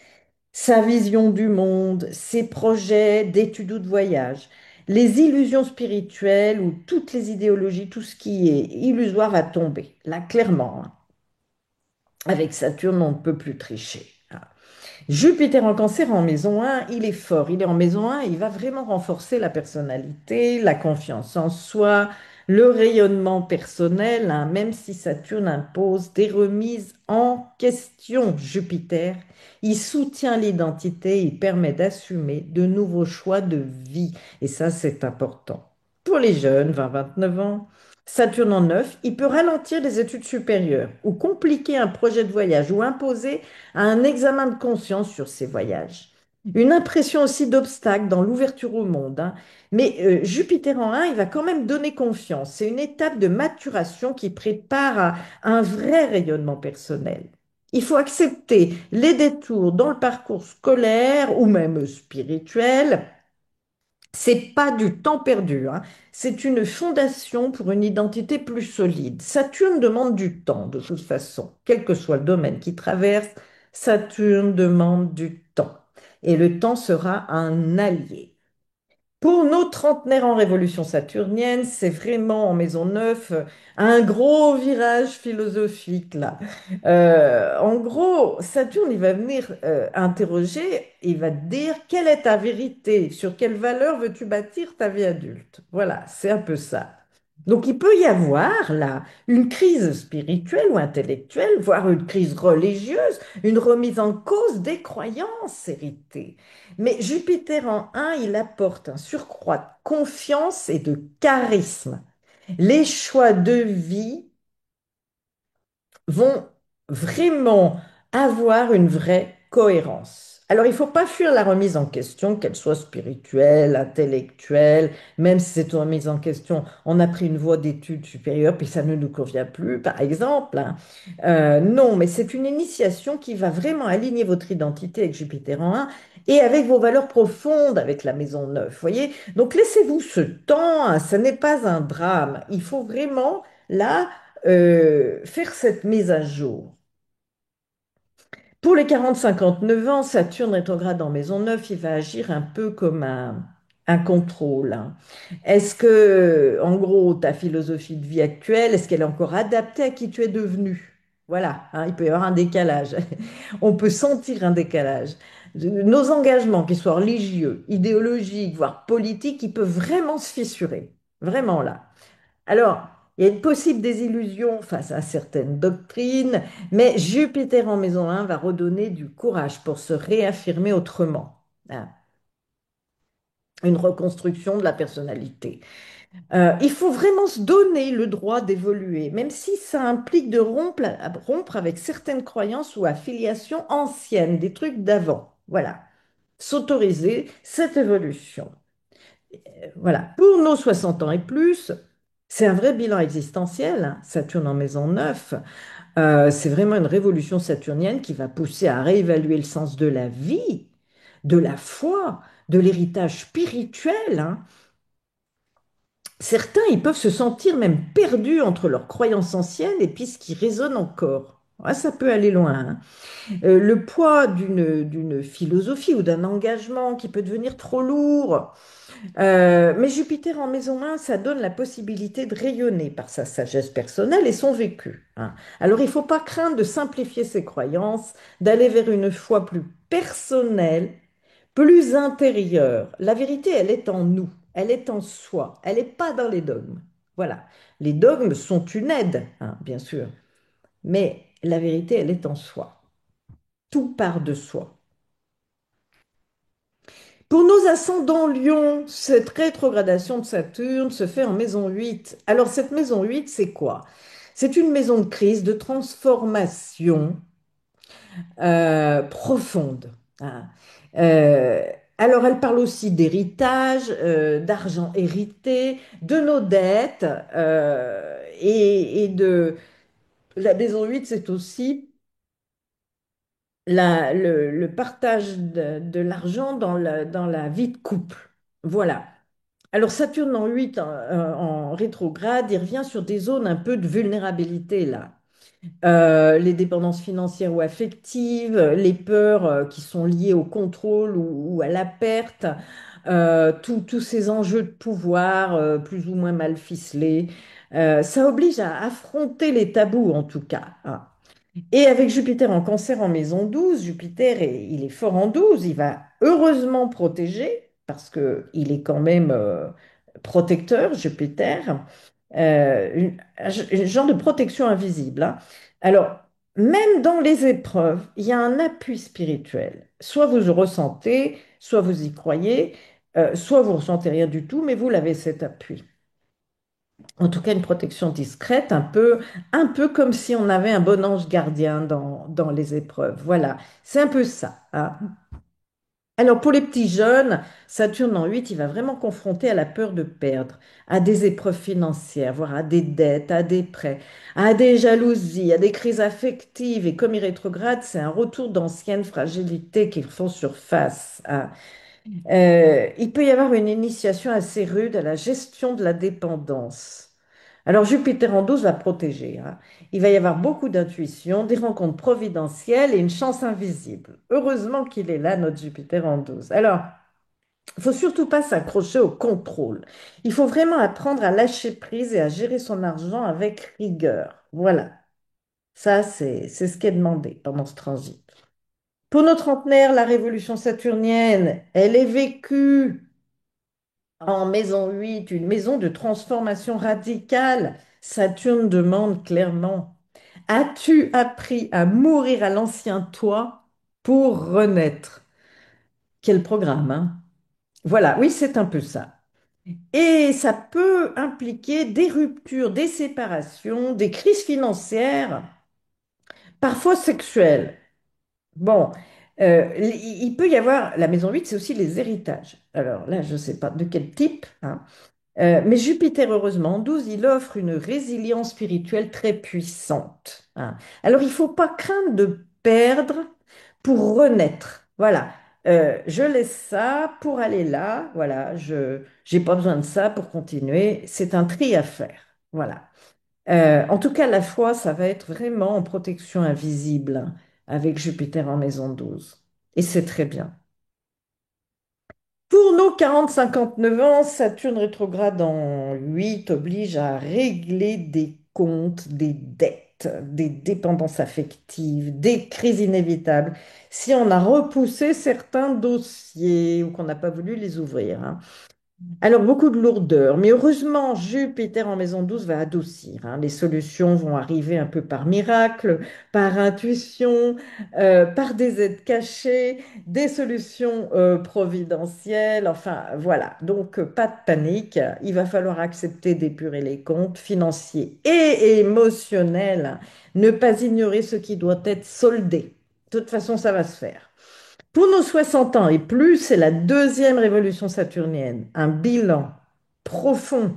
sa vision du monde, ses projets d'études ou de voyage. Les illusions spirituelles ou toutes les idéologies, tout ce qui est illusoire va tomber. Là, clairement, hein. Avec Saturne, on ne peut plus tricher. Jupiter en cancer en maison 1, il est fort. Il est en maison 1, il va vraiment renforcer la personnalité, la confiance en soi, le rayonnement personnel, hein, même si Saturne impose des remises en question. Jupiter, il soutient l'identité, il permet d'assumer de nouveaux choix de vie. Et ça, c'est important. Pour les jeunes, 20-29 ans, Saturne en 9, il peut ralentir les études supérieures ou compliquer un projet de voyage ou imposer un examen de conscience sur ces voyages. Une impression aussi d'obstacle dans l'ouverture au monde, hein. Mais Jupiter en 1, il va quand même donner confiance. C'est une étape de maturation qui prépare à un vrai rayonnement personnel. Il faut accepter les détours dans le parcours scolaire ou même spirituel. C'est pas du temps perdu, hein. C'est une fondation pour une identité plus solide. Saturne demande du temps, de toute façon. Quel que soit le domaine qui traverse, Saturne demande du temps. Et le temps sera un allié. Pour nos trentenaires en révolution saturnienne, c'est vraiment en maison 9 un gros virage philosophique là. En gros, Saturne, il va venir interroger, il va te dire quelle est ta vérité, sur quelle valeur veux-tu bâtir ta vie adulte. Voilà, c'est un peu ça. Donc il peut y avoir là une crise spirituelle ou intellectuelle, voire une crise religieuse, une remise en cause des croyances héritées. Mais Jupiter en un, il apporte un surcroît de confiance et de charisme. Les choix de vie vont vraiment avoir une vraie cohérence. Alors, il ne faut pas fuir la remise en question, qu'elle soit spirituelle, intellectuelle, même si cette remise en question, on a pris une voie d'études supérieures, puis ça ne nous convient plus, par exemple, hein. Non, mais c'est une initiation qui va vraiment aligner votre identité avec Jupiter en un et avec vos valeurs profondes avec la maison 9. Voyez? Donc, laissez-vous ce temps, hein, ce n'est pas un drame. Il faut vraiment, là, faire cette mise à jour. Pour les 40-59 ans, Saturne rétrograde en maison 9, il va agir un peu comme un contrôle, hein. Est-ce que, en gros, ta philosophie de vie actuelle, est-ce qu'elle est encore adaptée à qui tu es devenu? Voilà, hein, il peut y avoir un décalage. On peut sentir un décalage. Nos engagements, qu'ils soient religieux, idéologiques, voire politiques, ils peuvent vraiment se fissurer. Vraiment là. Alors, il y a une possible désillusion face à certaines doctrines, mais Jupiter en maison 1 va redonner du courage pour se réaffirmer autrement, hein. Une reconstruction de la personnalité. Il faut vraiment se donner le droit d'évoluer, même si ça implique de rompre avec certaines croyances ou affiliations anciennes, des trucs d'avant. Voilà, s'autoriser cette évolution. Voilà, pour nos 60 ans et plus, c'est un vrai bilan existentiel, hein. Saturne en maison 9, c'est vraiment une révolution saturnienne qui va pousser à réévaluer le sens de la vie, de la foi, de l'héritage spirituel, hein. Certains, ils peuvent se sentir même perdus entre leurs croyances anciennes et puis ce qui résonne encore. Ah, ça peut aller loin, hein. Le poids d'une philosophie ou d'un engagement qui peut devenir trop lourd. Mais Jupiter en maison 1, ça donne la possibilité de rayonner par sa sagesse personnelle et son vécu, hein. Alors, il ne faut pas craindre de simplifier ses croyances, d'aller vers une foi plus personnelle, plus intérieure. La vérité, elle est en nous, elle est en soi, elle n'est pas dans les dogmes. Voilà. Les dogmes sont une aide, hein, bien sûr, mais la vérité, elle est en soi. Tout part de soi. Pour nos ascendants Lion, cette rétrogradation de Saturne se fait en maison 8. Alors cette maison 8, c'est quoi? C'est une maison de crise, de transformation profonde, hein. Euh, alors elle parle aussi d'héritage, d'argent hérité, de nos dettes et de... La maison 8, c'est aussi le partage de l'argent dans la vie de couple. Voilà. Alors Saturne en 8 en rétrograde, il revient sur des zones un peu de vulnérabilité là. Les dépendances financières ou affectives, les peurs qui sont liées au contrôle ou à la perte, tous ces enjeux de pouvoir plus ou moins mal ficelés. Ça oblige à affronter les tabous en tout cas, hein. Et avec Jupiter en Cancer en maison 12, Jupiter, il est fort en 12, il va heureusement protéger, parce qu'il est quand même protecteur, Jupiter, un genre de protection invisible, hein. Alors, même dans les épreuves, il y a un appui spirituel. Soit vous le ressentez, soit vous y croyez, soit vous ressentez rien du tout, mais vous l'avez cet appui. En tout cas, une protection discrète, un peu comme si on avait un bon ange gardien dans les épreuves. Voilà, c'est un peu ça, hein. Alors, pour les petits jeunes, Saturne en 8, il va vraiment confronter à la peur de perdre, à des épreuves financières, voire à des dettes, à des prêts, à des jalousies, à des crises affectives. Et comme il rétrograde, c'est un retour d'anciennes fragilités qui font surface, hein. Il peut y avoir une initiation assez rude à la gestion de la dépendance. Alors Jupiter en 12 va protéger, hein. Il va y avoir beaucoup d'intuition, des rencontres providentielles et une chance invisible. Heureusement qu'il est là, notre Jupiter en 12. Alors, Il faut surtout pas s'accrocher au contrôle. Il faut vraiment apprendre à lâcher prise et à gérer son argent avec rigueur. Voilà, ça c'est ce qui est demandé pendant ce transit. Pour nos trentenaires, la révolution saturnienne, elle est vécue en maison 8, une maison de transformation radicale. Saturne demande clairement, as-tu appris à mourir à l'ancien toi pour renaître? Quel programme, hein? Voilà, oui, c'est un peu ça. Et ça peut impliquer des ruptures, des séparations, des crises financières, parfois sexuelles. Bon, il peut y avoir, la maison 8, c'est aussi les héritages. Alors là, je ne sais pas de quel type, hein. Mais Jupiter, heureusement, en 12, il offre une résilience spirituelle très puissante, hein. Alors, il ne faut pas craindre de perdre pour renaître. Voilà. Je laisse ça pour aller là. Voilà. Je n'ai pas besoin de ça pour continuer. C'est un tri à faire. Voilà. En tout cas, la foi, ça va être vraiment en protection invisible, hein, avec Jupiter en maison 12. Et c'est très bien. Pour nos 40-59 ans, Saturne rétrograde en 8 oblige à régler des comptes, des dettes, des dépendances affectives, des crises inévitables, si on a repoussé certains dossiers ou qu'on n'a pas voulu les ouvrir, hein. Alors, beaucoup de lourdeur, mais heureusement, Jupiter en maison 12 va adoucir, hein. Les solutions vont arriver un peu par miracle, par intuition, par des aides cachées, des solutions providentielles, enfin voilà. Donc, pas de panique, il va falloir accepter d'épurer les comptes financiers et émotionnels, ne pas ignorer ce qui doit être soldé. De toute façon, ça va se faire. Pour nos 60 ans et plus, c'est la deuxième révolution saturnienne, un bilan profond.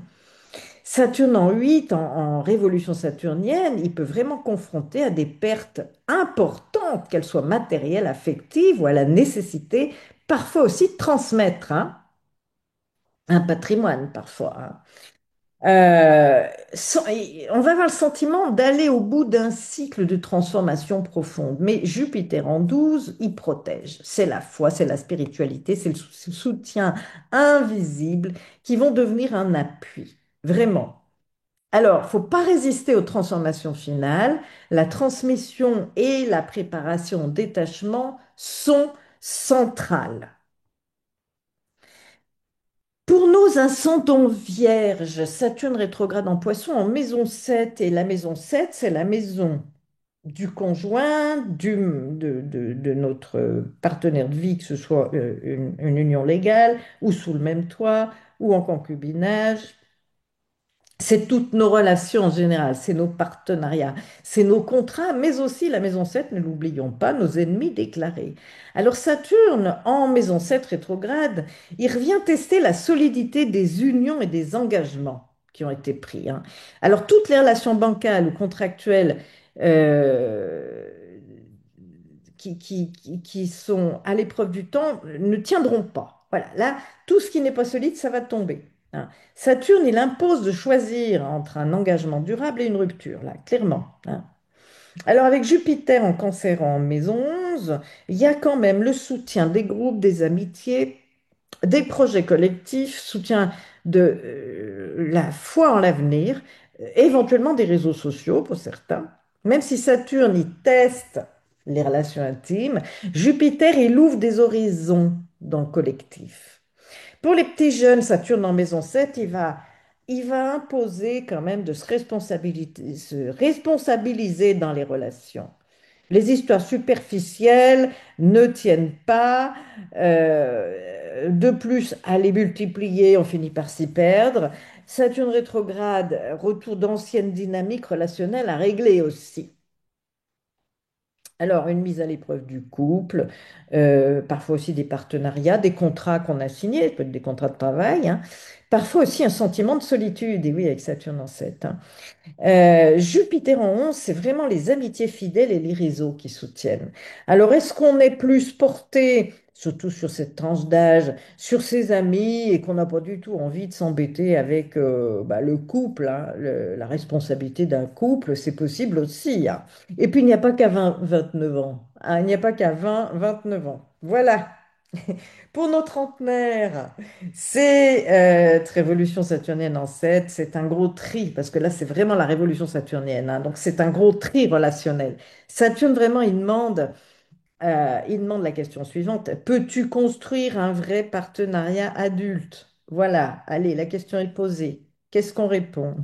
Saturne en 8, en révolution saturnienne, il peut vraiment confronter à des pertes importantes, qu'elles soient matérielles, affectives ou à la nécessité parfois aussi de transmettre, hein, un patrimoine parfois, hein. On va avoir le sentiment d'aller au bout d'un cycle de transformation profonde. Mais Jupiter en 12, il protège. C'est la foi, c'est la spiritualité, c'est le soutien invisible qui vont devenir un appui. Vraiment. Alors, il ne faut pas résister aux transformations finales. La transmission et la préparation au détachement sont centrales. Pour nos ascendants vierges, Saturne rétrograde en Poisson en maison 7. Et la maison 7, c'est la maison du conjoint, de notre partenaire de vie, que ce soit une union légale, ou sous le même toit, ou en concubinage. C'est toutes nos relations en général, c'est nos partenariats, c'est nos contrats, mais aussi la maison 7, ne l'oublions pas, nos ennemis déclarés. Alors Saturne, en maison 7 rétrograde, il revient tester la solidité des unions et des engagements qui ont été pris, hein. Alors toutes les relations bancales ou contractuelles euh, qui sont à l'épreuve du temps ne tiendront pas. Voilà, là, tout ce qui n'est pas solide, ça va tomber, hein. Saturne, il impose de choisir entre un engagement durable et une rupture, là, clairement, hein. Alors avec Jupiter en cancer en maison 11, il y a quand même le soutien des groupes, des amitiés, des projets collectifs, soutien de la foi en l'avenir, éventuellement des réseaux sociaux pour certains. Même si Saturne y teste les relations intimes, Jupiter, il ouvre des horizons dans le collectif. Pour les petits jeunes, Saturne en maison 7, il va imposer quand même de se responsabiliser dans les relations. Les histoires superficielles ne tiennent pas. De plus, à les multiplier, on finit par s'y perdre. Saturne rétrograde, retour d'anciennes dynamiques relationnelles à régler aussi. Alors, une mise à l'épreuve du couple, parfois aussi des partenariats, des contrats qu'on a signés, peut-être des contrats de travail, hein. Parfois aussi un sentiment de solitude, et oui, avec Saturne en 7, hein. Jupiter en 11, c'est vraiment les amitiés fidèles et les réseaux qui soutiennent. Alors, est-ce qu'on est plus porté, surtout sur cette tranche d'âge, sur ses amis et qu'on n'a pas du tout envie de s'embêter avec le couple, hein, la responsabilité d'un couple, c'est possible aussi, hein. Et puis, il n'y a pas qu'à 20, 29 ans, hein, il n'y a pas qu'à 20, 29 ans. Voilà. Pour nos trentenaires, c'est révolution saturnienne en 7, c'est un gros tri, parce que là, c'est vraiment la révolution saturnienne, hein, donc c'est un gros tri relationnel. Saturne, vraiment, il demande la question suivante, peux-tu construire un vrai partenariat adulte? Voilà, allez, la question est posée. Qu'est-ce qu'on répond?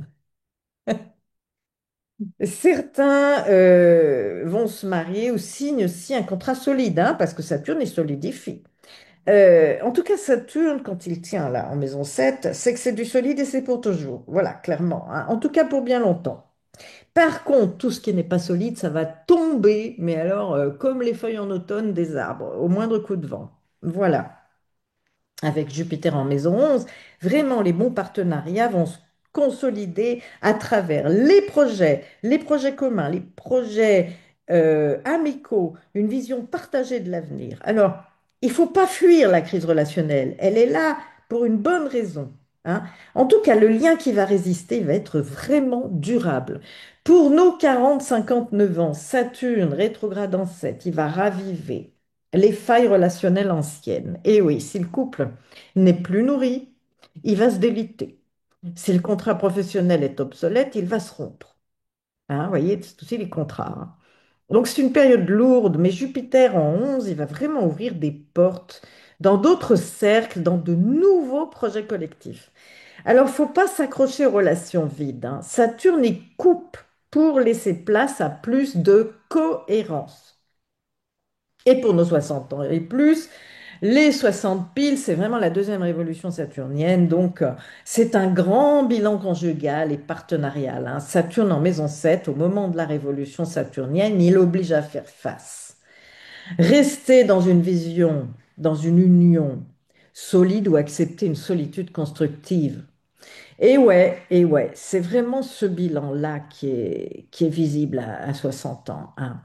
Certains vont se marier ou signent aussi un contrat solide, hein, parce que Saturne, il solidifie. En tout cas, Saturne, quand il tient là en maison 7, c'est que c'est du solide et c'est pour toujours. Voilà, clairement, hein. En tout cas, pour bien longtemps. Par contre, tout ce qui n'est pas solide, ça va tomber, mais alors, comme les feuilles en automne des arbres, au moindre coup de vent. Voilà, avec Jupiter en maison 11, vraiment les bons partenariats vont se consolider à travers les projets communs, les projets amicaux, une vision partagée de l'avenir. Alors, il ne faut pas fuir la crise relationnelle, elle est là pour une bonne raison, hein. En tout cas, le lien qui va résister va être vraiment durable. Pour nos 40-59 ans, Saturne rétrograde en 7, il va raviver les failles relationnelles anciennes. Et oui, si le couple n'est plus nourri, il va se déliter. Si le contrat professionnel est obsolète, il va se rompre. Hein, vous voyez, c'est aussi les contrats, hein. Donc c'est une période lourde, mais Jupiter en 11, il va vraiment ouvrir des portes dans d'autres cercles, dans de nouveaux projets collectifs. Alors, il ne faut pas s'accrocher aux relations vides, hein. Saturne y coupe pour laisser place à plus de cohérence. Et pour nos 60 ans et plus, les 60 piles, c'est vraiment la deuxième révolution saturnienne. Donc, c'est un grand bilan conjugal et partenarial, hein. Saturne en maison 7, au moment de la révolution saturnienne, il oblige à faire face. Rester dans une vision, dans une union solide ou accepter une solitude constructive. Et ouais, c'est vraiment ce bilan-là qui est visible à 60 ans, hein.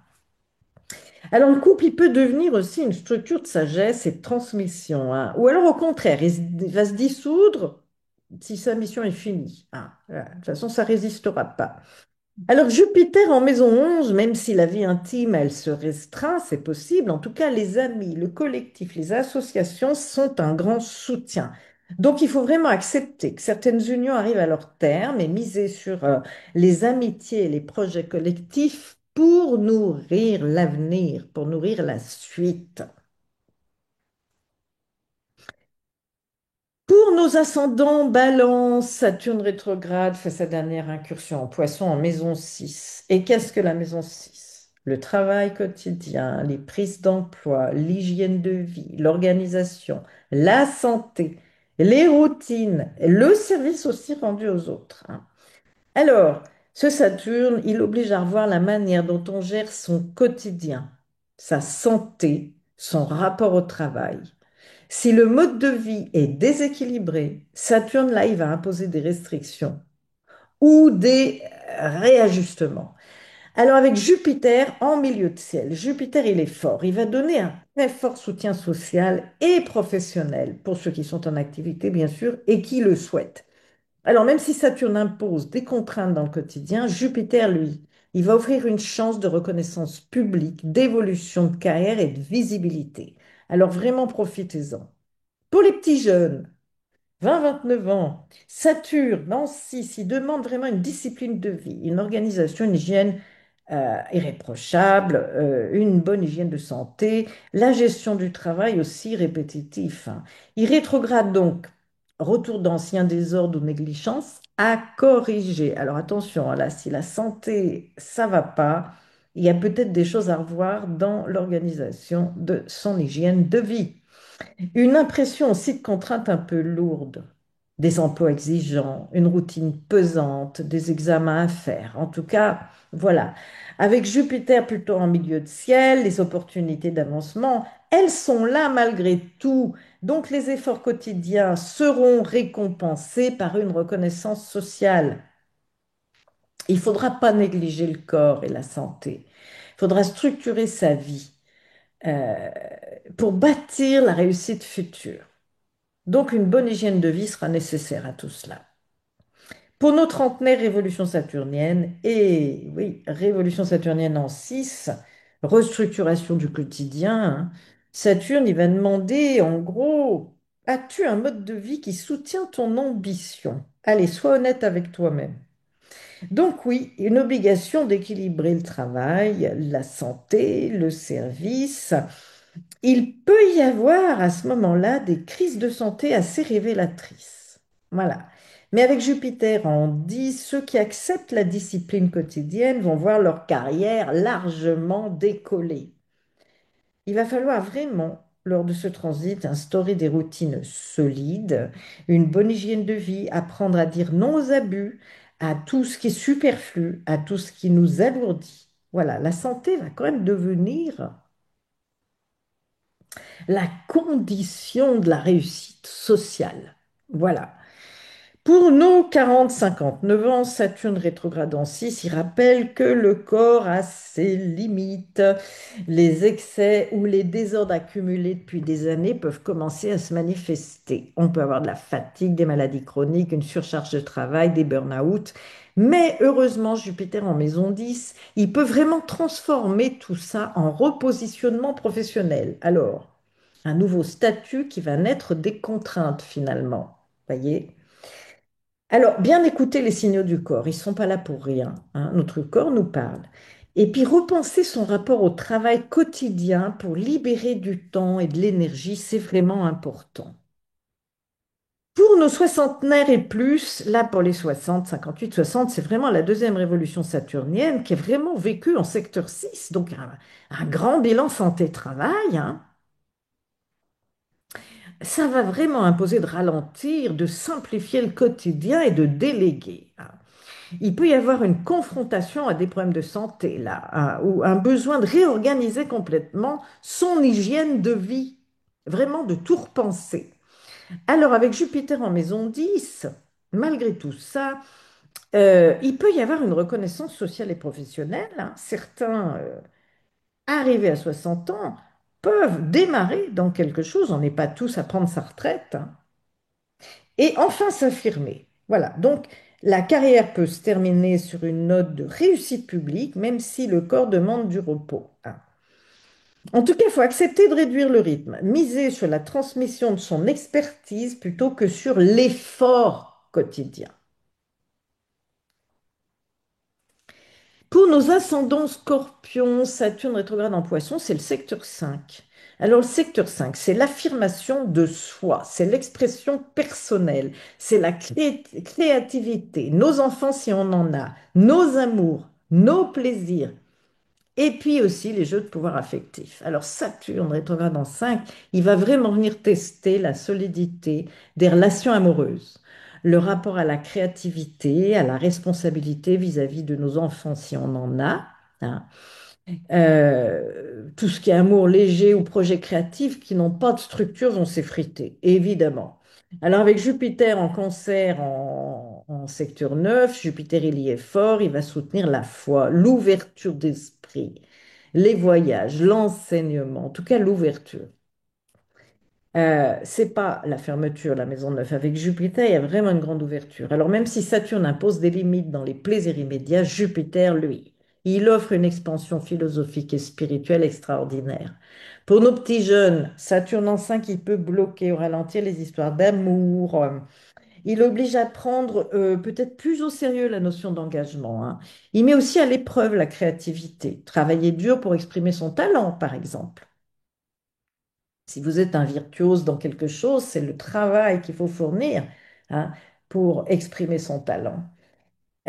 Alors, le couple, il peut devenir aussi une structure de sagesse et de transmission, hein. Ou alors, au contraire, il va se dissoudre si sa mission est finie, hein. Voilà. De toute façon, ça résistera pas. Alors, Jupiter en maison 11, même si la vie intime, elle se restreint, c'est possible. En tout cas, les amis, le collectif, les associations sont un grand soutien. Donc, il faut vraiment accepter que certaines unions arrivent à leur terme et miser sur les amitiés et les projets collectifs pour nourrir l'avenir, pour nourrir la suite. Pour nos ascendants, Balance, Saturne rétrograde fait sa dernière incursion en Poisson en maison 6. Et qu'est-ce que la maison 6? Le travail quotidien, les prises d'emploi, l'hygiène de vie, l'organisation, la santé, les routines, le service aussi rendu aux autres, hein. Alors, ce Saturne, il oblige à revoir la manière dont on gère son quotidien, sa santé, son rapport au travail. Si le mode de vie est déséquilibré, Saturne, là, il va imposer des restrictions ou des réajustements. Alors avec Jupiter en milieu de ciel, Jupiter, il est fort. Il va donner un très fort soutien social et professionnel pour ceux qui sont en activité, bien sûr, et qui le souhaitent. Alors même si Saturne impose des contraintes dans le quotidien, Jupiter, lui, il va offrir une chance de reconnaissance publique, d'évolution de carrière et de visibilité. Alors vraiment, profitez-en. Pour les petits jeunes, 20-29 ans, Saturne en 6, il demande vraiment une discipline de vie, une organisation, une hygiène irréprochable, une bonne hygiène de santé, la gestion du travail aussi répétitif, hein. Il rétrograde donc, retour d'anciens désordres ou négligences, à corriger. Alors attention, hein, là, si la santé, ça va pas, il y a peut-être des choses à revoir dans l'organisation de son hygiène de vie. Une impression aussi de contraintes un peu lourdes, des emplois exigeants, une routine pesante, des examens à faire. En tout cas, voilà. Avec Jupiter plutôt en milieu de ciel, les opportunités d'avancement, elles sont là malgré tout. Donc les efforts quotidiens seront récompensés par une reconnaissance sociale. Il ne faudra pas négliger le corps et la santé. Il faudra structurer sa vie euh, pour bâtir la réussite future. Donc, une bonne hygiène de vie sera nécessaire à tout cela. Pour nos trentenaires, révolution saturnienne, et oui, révolution saturnienne en 6, restructuration du quotidien, hein. Saturne, il va demander, en gros, as-tu un mode de vie qui soutient ton ambition? Allez, sois honnête avec toi-même. Donc oui, une obligation d'équilibrer le travail, la santé, le service. Il peut y avoir à ce moment-là des crises de santé assez révélatrices. Voilà. Mais avec Jupiter en 10, ceux qui acceptent la discipline quotidienne vont voir leur carrière largement décoller. Il va falloir vraiment, lors de ce transit, instaurer des routines solides, une bonne hygiène de vie, apprendre à dire non aux abus, à tout ce qui est superflu, à tout ce qui nous alourdit. Voilà, la santé va quand même devenir la condition de la réussite sociale. Voilà. Pour nos 40-59 ans, Saturne rétrograde en 6, il rappelle que le corps a ses limites. Les excès ou les désordres accumulés depuis des années peuvent commencer à se manifester. On peut avoir de la fatigue, des maladies chroniques, une surcharge de travail, des burn-out. Mais heureusement, Jupiter en maison 10, il peut vraiment transformer tout ça en repositionnement professionnel. Alors, un nouveau statut qui va naître des contraintes finalement. Voyez? Alors, bien écouter les signaux du corps, ils ne sont pas là pour rien, hein. Notre corps nous parle. Et puis, repenser son rapport au travail quotidien pour libérer du temps et de l'énergie, c'est vraiment important. Pour nos soixantenaires et plus, là pour les 60, 58, 60, c'est vraiment la deuxième révolution saturnienne qui est vraiment vécue en secteur 6, donc un grand bilan santé-travail, hein. Ça va vraiment imposer de ralentir, de simplifier le quotidien et de déléguer, hein. Il peut y avoir une confrontation à des problèmes de santé, là, hein, ou un besoin de réorganiser complètement son hygiène de vie, vraiment de tout repenser. Alors, avec Jupiter en maison 10, malgré tout ça, il peut y avoir une reconnaissance sociale et professionnelle, hein. Certains, arrivés à 60 ans, peuvent démarrer dans quelque chose. On n'est pas tous à prendre sa retraite, hein. Et enfin s'affirmer. Voilà, donc la carrière peut se terminer sur une note de réussite publique, même si le corps demande du repos, hein. En tout cas, il faut accepter de réduire le rythme, miser sur la transmission de son expertise plutôt que sur l'effort quotidien. Pour nos ascendants scorpions, Saturne rétrograde en poisson, c'est le secteur 5. Alors, le secteur 5, c'est l'affirmation de soi, c'est l'expression personnelle, c'est la créativité, nos enfants si on en a, nos amours, nos plaisirs, et puis aussi les jeux de pouvoir affectif. Alors, Saturne rétrograde en 5, il va vraiment venir tester la solidité des relations amoureuses, le rapport à la créativité, à la responsabilité vis-à-vis de nos enfants si on en a, hein. Tout ce qui est amour léger ou projet créatif qui n'ont pas de structure vont s'effriter, évidemment. Alors avec Jupiter en cancer en secteur 9, Jupiter il y est fort, il va soutenir la foi, l'ouverture d'esprit, les voyages, l'enseignement, en tout cas l'ouverture. C'est pas la fermeture, la maison neuve. Avec Jupiter, il y a vraiment une grande ouverture. Alors même si Saturne impose des limites dans les plaisirs immédiats, Jupiter, lui, il offre une expansion philosophique et spirituelle extraordinaire. Pour nos petits jeunes, Saturne en 5, il peut bloquer ou ralentir les histoires d'amour. Il oblige à prendre peut-être plus au sérieux la notion d'engagement, hein. Il met aussi à l'épreuve la créativité. Travailler dur pour exprimer son talent, par exemple. Si vous êtes un virtuose dans quelque chose, c'est le travail qu'il faut fournir, hein, pour exprimer son talent.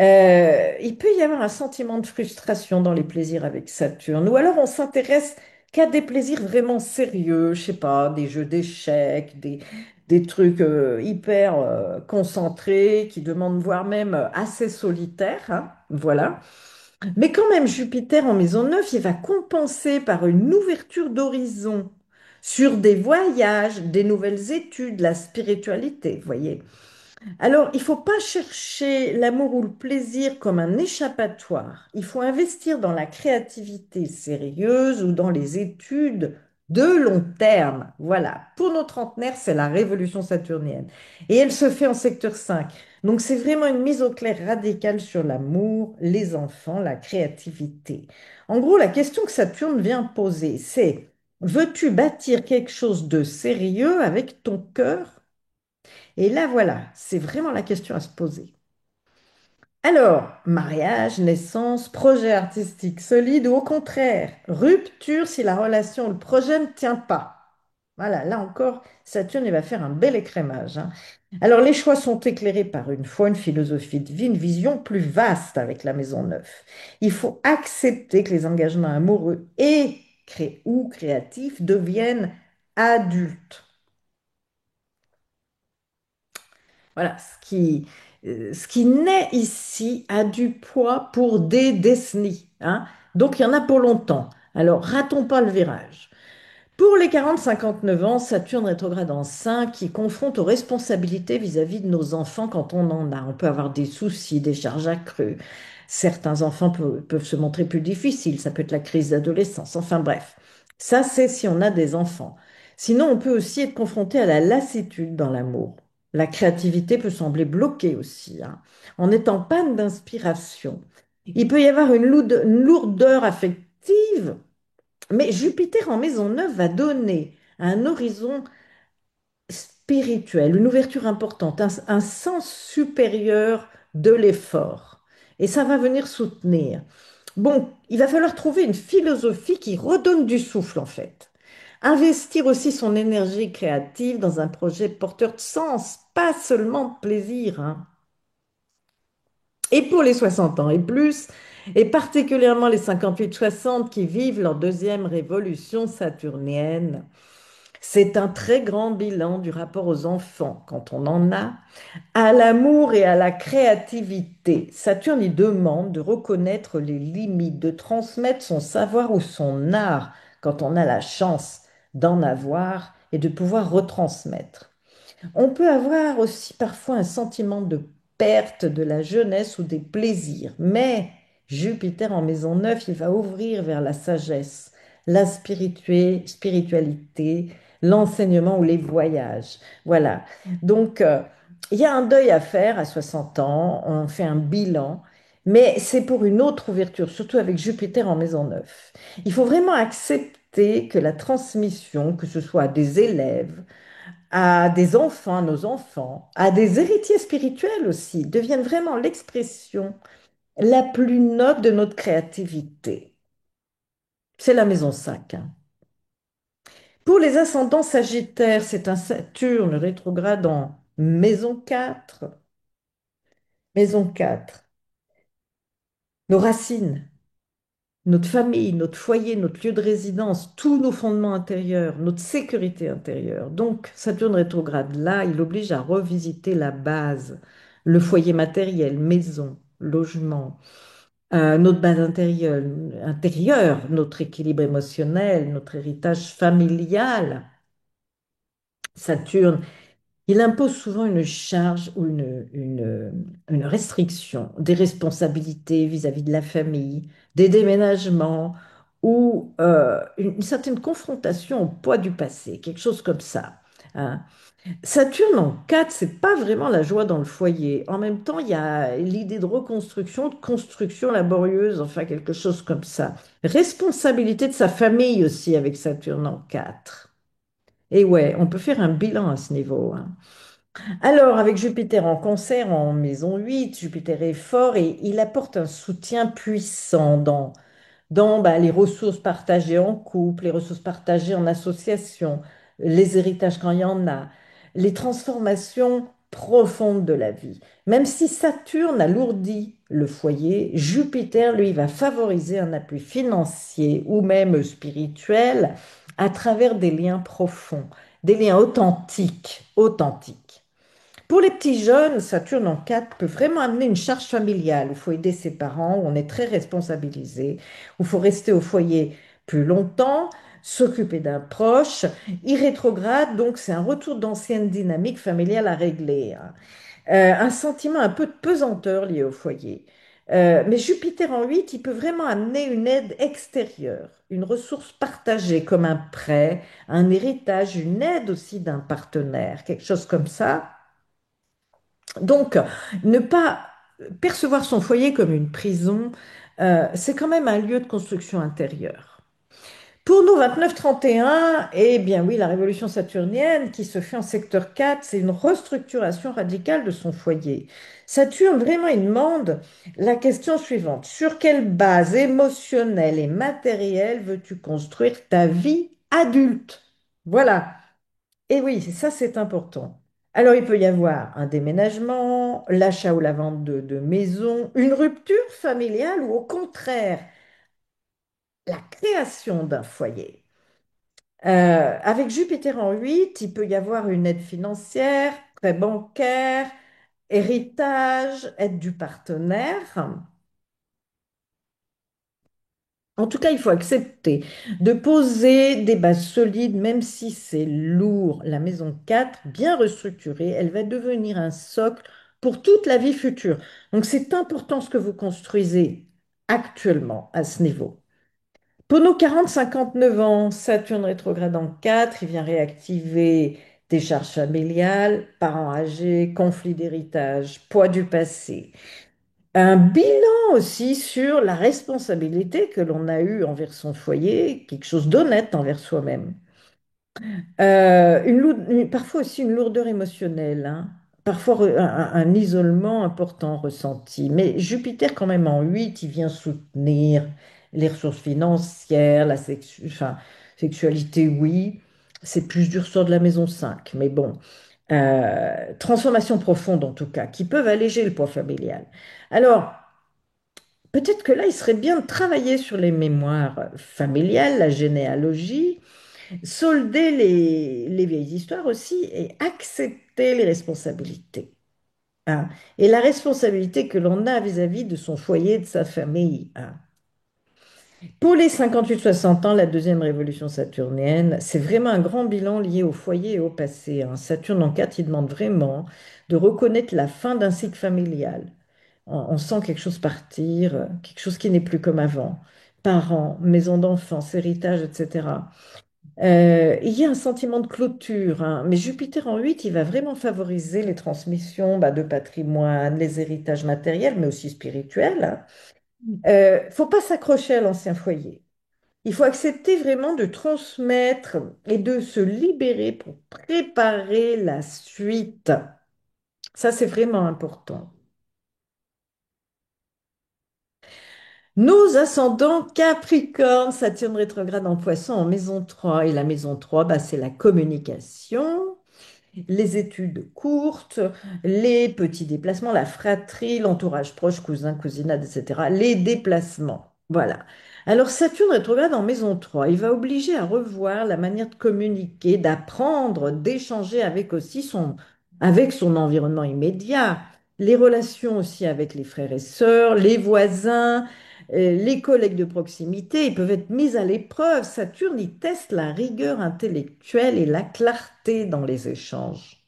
Il peut y avoir un sentiment de frustration dans les plaisirs avec Saturne, ou alors on s'intéresse qu'à des plaisirs vraiment sérieux, je sais pas, des jeux d'échecs, des trucs hyper concentrés qui demandent voire même assez solitaires, hein, voilà. Mais quand même, Jupiter en maison 9, il va compenser par une ouverture d'horizon sur des voyages, des nouvelles études, la spiritualité, vous voyez. Alors, il ne faut pas chercher l'amour ou le plaisir comme un échappatoire. Il faut investir dans la créativité sérieuse ou dans les études de long terme. Voilà. Pour nos trentenaires, c'est la révolution saturnienne. Et elle se fait en secteur 5. Donc, c'est vraiment une mise au clair radicale sur l'amour, les enfants, la créativité. En gros, la question que Saturne vient poser, c'est Veux-tu bâtir quelque chose de sérieux avec ton cœur? Et là, voilà, c'est vraiment la question à se poser. Alors, mariage, naissance, projet artistique solide ou au contraire, rupture si la relation ou le projet ne tient pas. Voilà, là encore, Saturne, il va faire un bel écrémage, hein. Alors, les choix sont éclairés par une foi, une philosophie de vie, une vision plus vaste avec la maison neuve. Il faut accepter que les engagements amoureux et ou créatifs deviennent adultes. Voilà, ce qui naît ici a du poids pour des décennies, hein. Donc, il y en a pour longtemps. Alors, ratons pas le virage. Pour les 40-59 ans, Saturne rétrograde en 5 qui confronte aux responsabilités vis-à-vis de nos enfants quand on en a. On peut avoir des soucis, des charges accrues. Certains enfants peuvent se montrer plus difficiles. Ça peut être la crise d'adolescence. Enfin bref, ça c'est si on a des enfants. Sinon, on peut aussi être confronté à la lassitude dans l'amour. La créativité peut sembler bloquée aussi, hein. On est en panne d'inspiration. Il peut y avoir une lourdeur affective, mais Jupiter en maison neuve va donner un horizon spirituel, une ouverture importante, un sens supérieur de l'effort. Et ça va venir soutenir. Bon, il va falloir trouver une philosophie qui redonne du souffle en fait. Investir aussi son énergie créative dans un projet porteur de sens, pas seulement de plaisir, hein. Et pour les 60 ans et plus, et particulièrement les 58-60 qui vivent leur deuxième révolution saturnienne, c'est un très grand bilan du rapport aux enfants, quand on en a, à l'amour et à la créativité. Saturne y demande de reconnaître les limites, de transmettre son savoir ou son art, quand on a la chance d'en avoir et de pouvoir retransmettre. On peut avoir aussi parfois un sentiment de perte de la jeunesse ou des plaisirs, mais Jupiter en maison 9, il va ouvrir vers la sagesse, la spiritualité, l'enseignement ou les voyages. Voilà. Donc, il y a un deuil à faire à 60 ans, on fait un bilan, mais c'est pour une autre ouverture, surtout avec Jupiter en maison 9. Il faut vraiment accepter que la transmission, que ce soit à des élèves, à des enfants, à nos enfants, à des héritiers spirituels aussi, deviennent vraiment l'expression la plus noble de notre créativité. C'est la maison 5, hein. Pour les ascendants sagittaires, c'est un Saturne rétrograde en maison 4. Maison 4, nos racines, notre famille, notre foyer, notre lieu de résidence, tous nos fondements intérieurs, notre sécurité intérieure. Donc, Saturne rétrograde là, il oblige à revisiter la base, le foyer matériel, maison, logement, notre base intérieure, notre équilibre émotionnel, notre héritage familial. Saturne, il impose souvent une charge ou une restriction, des responsabilités vis-à-vis de la famille, des déménagements ou une certaine confrontation au poids du passé, quelque chose comme ça, hein. Saturne en 4, c'est pas vraiment la joie dans le foyer. En même temps, il y a l'idée de construction laborieuse, enfin quelque chose comme ça. Responsabilité de sa famille aussi avec Saturne en 4. Et ouais, on peut faire un bilan à ce niveau, hein. Alors, avec Jupiter en concert en maison 8, Jupiter est fort et il apporte un soutien puissant dans les ressources partagées en couple, les ressources partagées en association, les héritages quand il y en a, les transformations profondes de la vie. Même si Saturne alourdit le foyer, Jupiter, lui, va favoriser un appui financier ou même spirituel à travers des liens profonds, des liens authentiques, authentiques. Pour les petits jeunes, Saturne en 4 peut vraiment amener une charge familiale où il faut aider ses parents, où on est très responsabilisé, où il faut rester au foyer plus longtemps, s'occuper d'un proche. Il rétrograde, donc c'est un retour d'ancienne dynamique familiale à régler, hein. Un sentiment un peu de pesanteur lié au foyer. Mais Jupiter en 8, il peut vraiment amener une aide extérieure, une ressource partagée comme un prêt, un héritage, une aide aussi d'un partenaire, quelque chose comme ça. Donc, ne pas percevoir son foyer comme une prison, c'est quand même un lieu de construction intérieure. Pour nos 29-31, eh bien oui, la révolution saturnienne qui se fait en secteur 4, c'est une restructuration radicale de son foyer. Saturne, vraiment, il demande la question suivante. Sur quelle base émotionnelle et matérielle veux-tu construire ta vie adulte? Voilà. Et oui, ça c'est important. Alors il peut y avoir un déménagement, l'achat ou la vente de maison, une rupture familiale ou au contraire, la création d'un foyer. Avec Jupiter en 8, il peut y avoir une aide financière, prêt bancaire, héritage, aide du partenaire. En tout cas, il faut accepter de poser des bases solides, même si c'est lourd. La maison 4, bien restructurée, elle va devenir un socle pour toute la vie future. Donc, c'est important ce que vous construisez actuellement à ce niveau. Pour nos 40-59 ans, Saturne rétrograde en 4, il vient réactiver des charges familiales, parents âgés, conflits d'héritage, poids du passé. Un bilan aussi sur la responsabilité que l'on a eue envers son foyer, quelque chose d'honnête envers soi-même. Parfois aussi une lourdeur émotionnelle, hein. Parfois un isolement important ressenti. Mais Jupiter, quand même en 8, il vient soutenir les ressources financières, enfin, sexualité, oui. C'est plus du ressort de la maison 5. Mais bon, transformation profonde en tout cas, qui peuvent alléger le poids familial. Alors, peut-être que là, il serait bien de travailler sur les mémoires familiales, la généalogie, solder les vieilles histoires aussi et accepter les responsabilités, hein. Et la responsabilité que l'on a vis-à-vis de son foyer, de sa famille, hein. Pour les 58-60 ans, la deuxième révolution saturnienne, c'est vraiment un grand bilan lié au foyer et au passé, hein. Saturne en 4, il demande vraiment de reconnaître la fin d'un cycle familial. On sent quelque chose partir, quelque chose qui n'est plus comme avant. Parents, maison d'enfance, héritage, etc. Il y a un sentiment de clôture, hein, mais Jupiter en 8, il va vraiment favoriser les transmissions de patrimoine, les héritages matériels, mais aussi spirituels, hein. Faut pas s'accrocher à l'ancien foyer. Il faut accepter vraiment de transmettre et de se libérer pour préparer la suite. Ça, c'est vraiment important. Nos ascendants Capricorne, Saturne rétrograde en Poisson en maison 3. Et la maison 3, c'est la communication, les études courtes, les petits déplacements, la fratrie, l'entourage proche, cousins, cousinades, etc. Les déplacements. Voilà. Alors Saturne rétrograde en maison 3, il va obliger à revoir la manière de communiquer, d'apprendre, d'échanger avec son environnement immédiat, les relations aussi avec les frères et sœurs, les voisins, les collègues de proximité, ils peuvent être mis à l'épreuve. Saturne, il teste la rigueur intellectuelle et la clarté dans les échanges.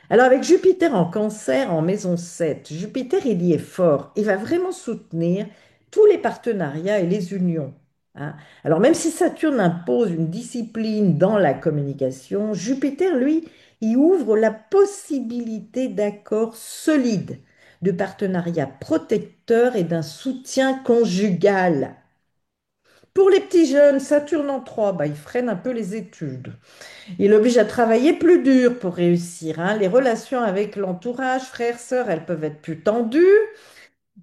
Alors avec Jupiter en Cancer en maison 7, Jupiter, il y est fort. Il va vraiment soutenir tous les partenariats et les unions, hein. Alors même si Saturne impose une discipline dans la communication, Jupiter, lui, il ouvre la possibilité d'accords solides, de partenariats protecteurs et d'un soutien conjugal. Pour les petits jeunes, Saturne en 3, il freine un peu les études. Il oblige à travailler plus dur pour réussir, hein. Les relations avec l'entourage, frères, sœurs, elles peuvent être plus tendues.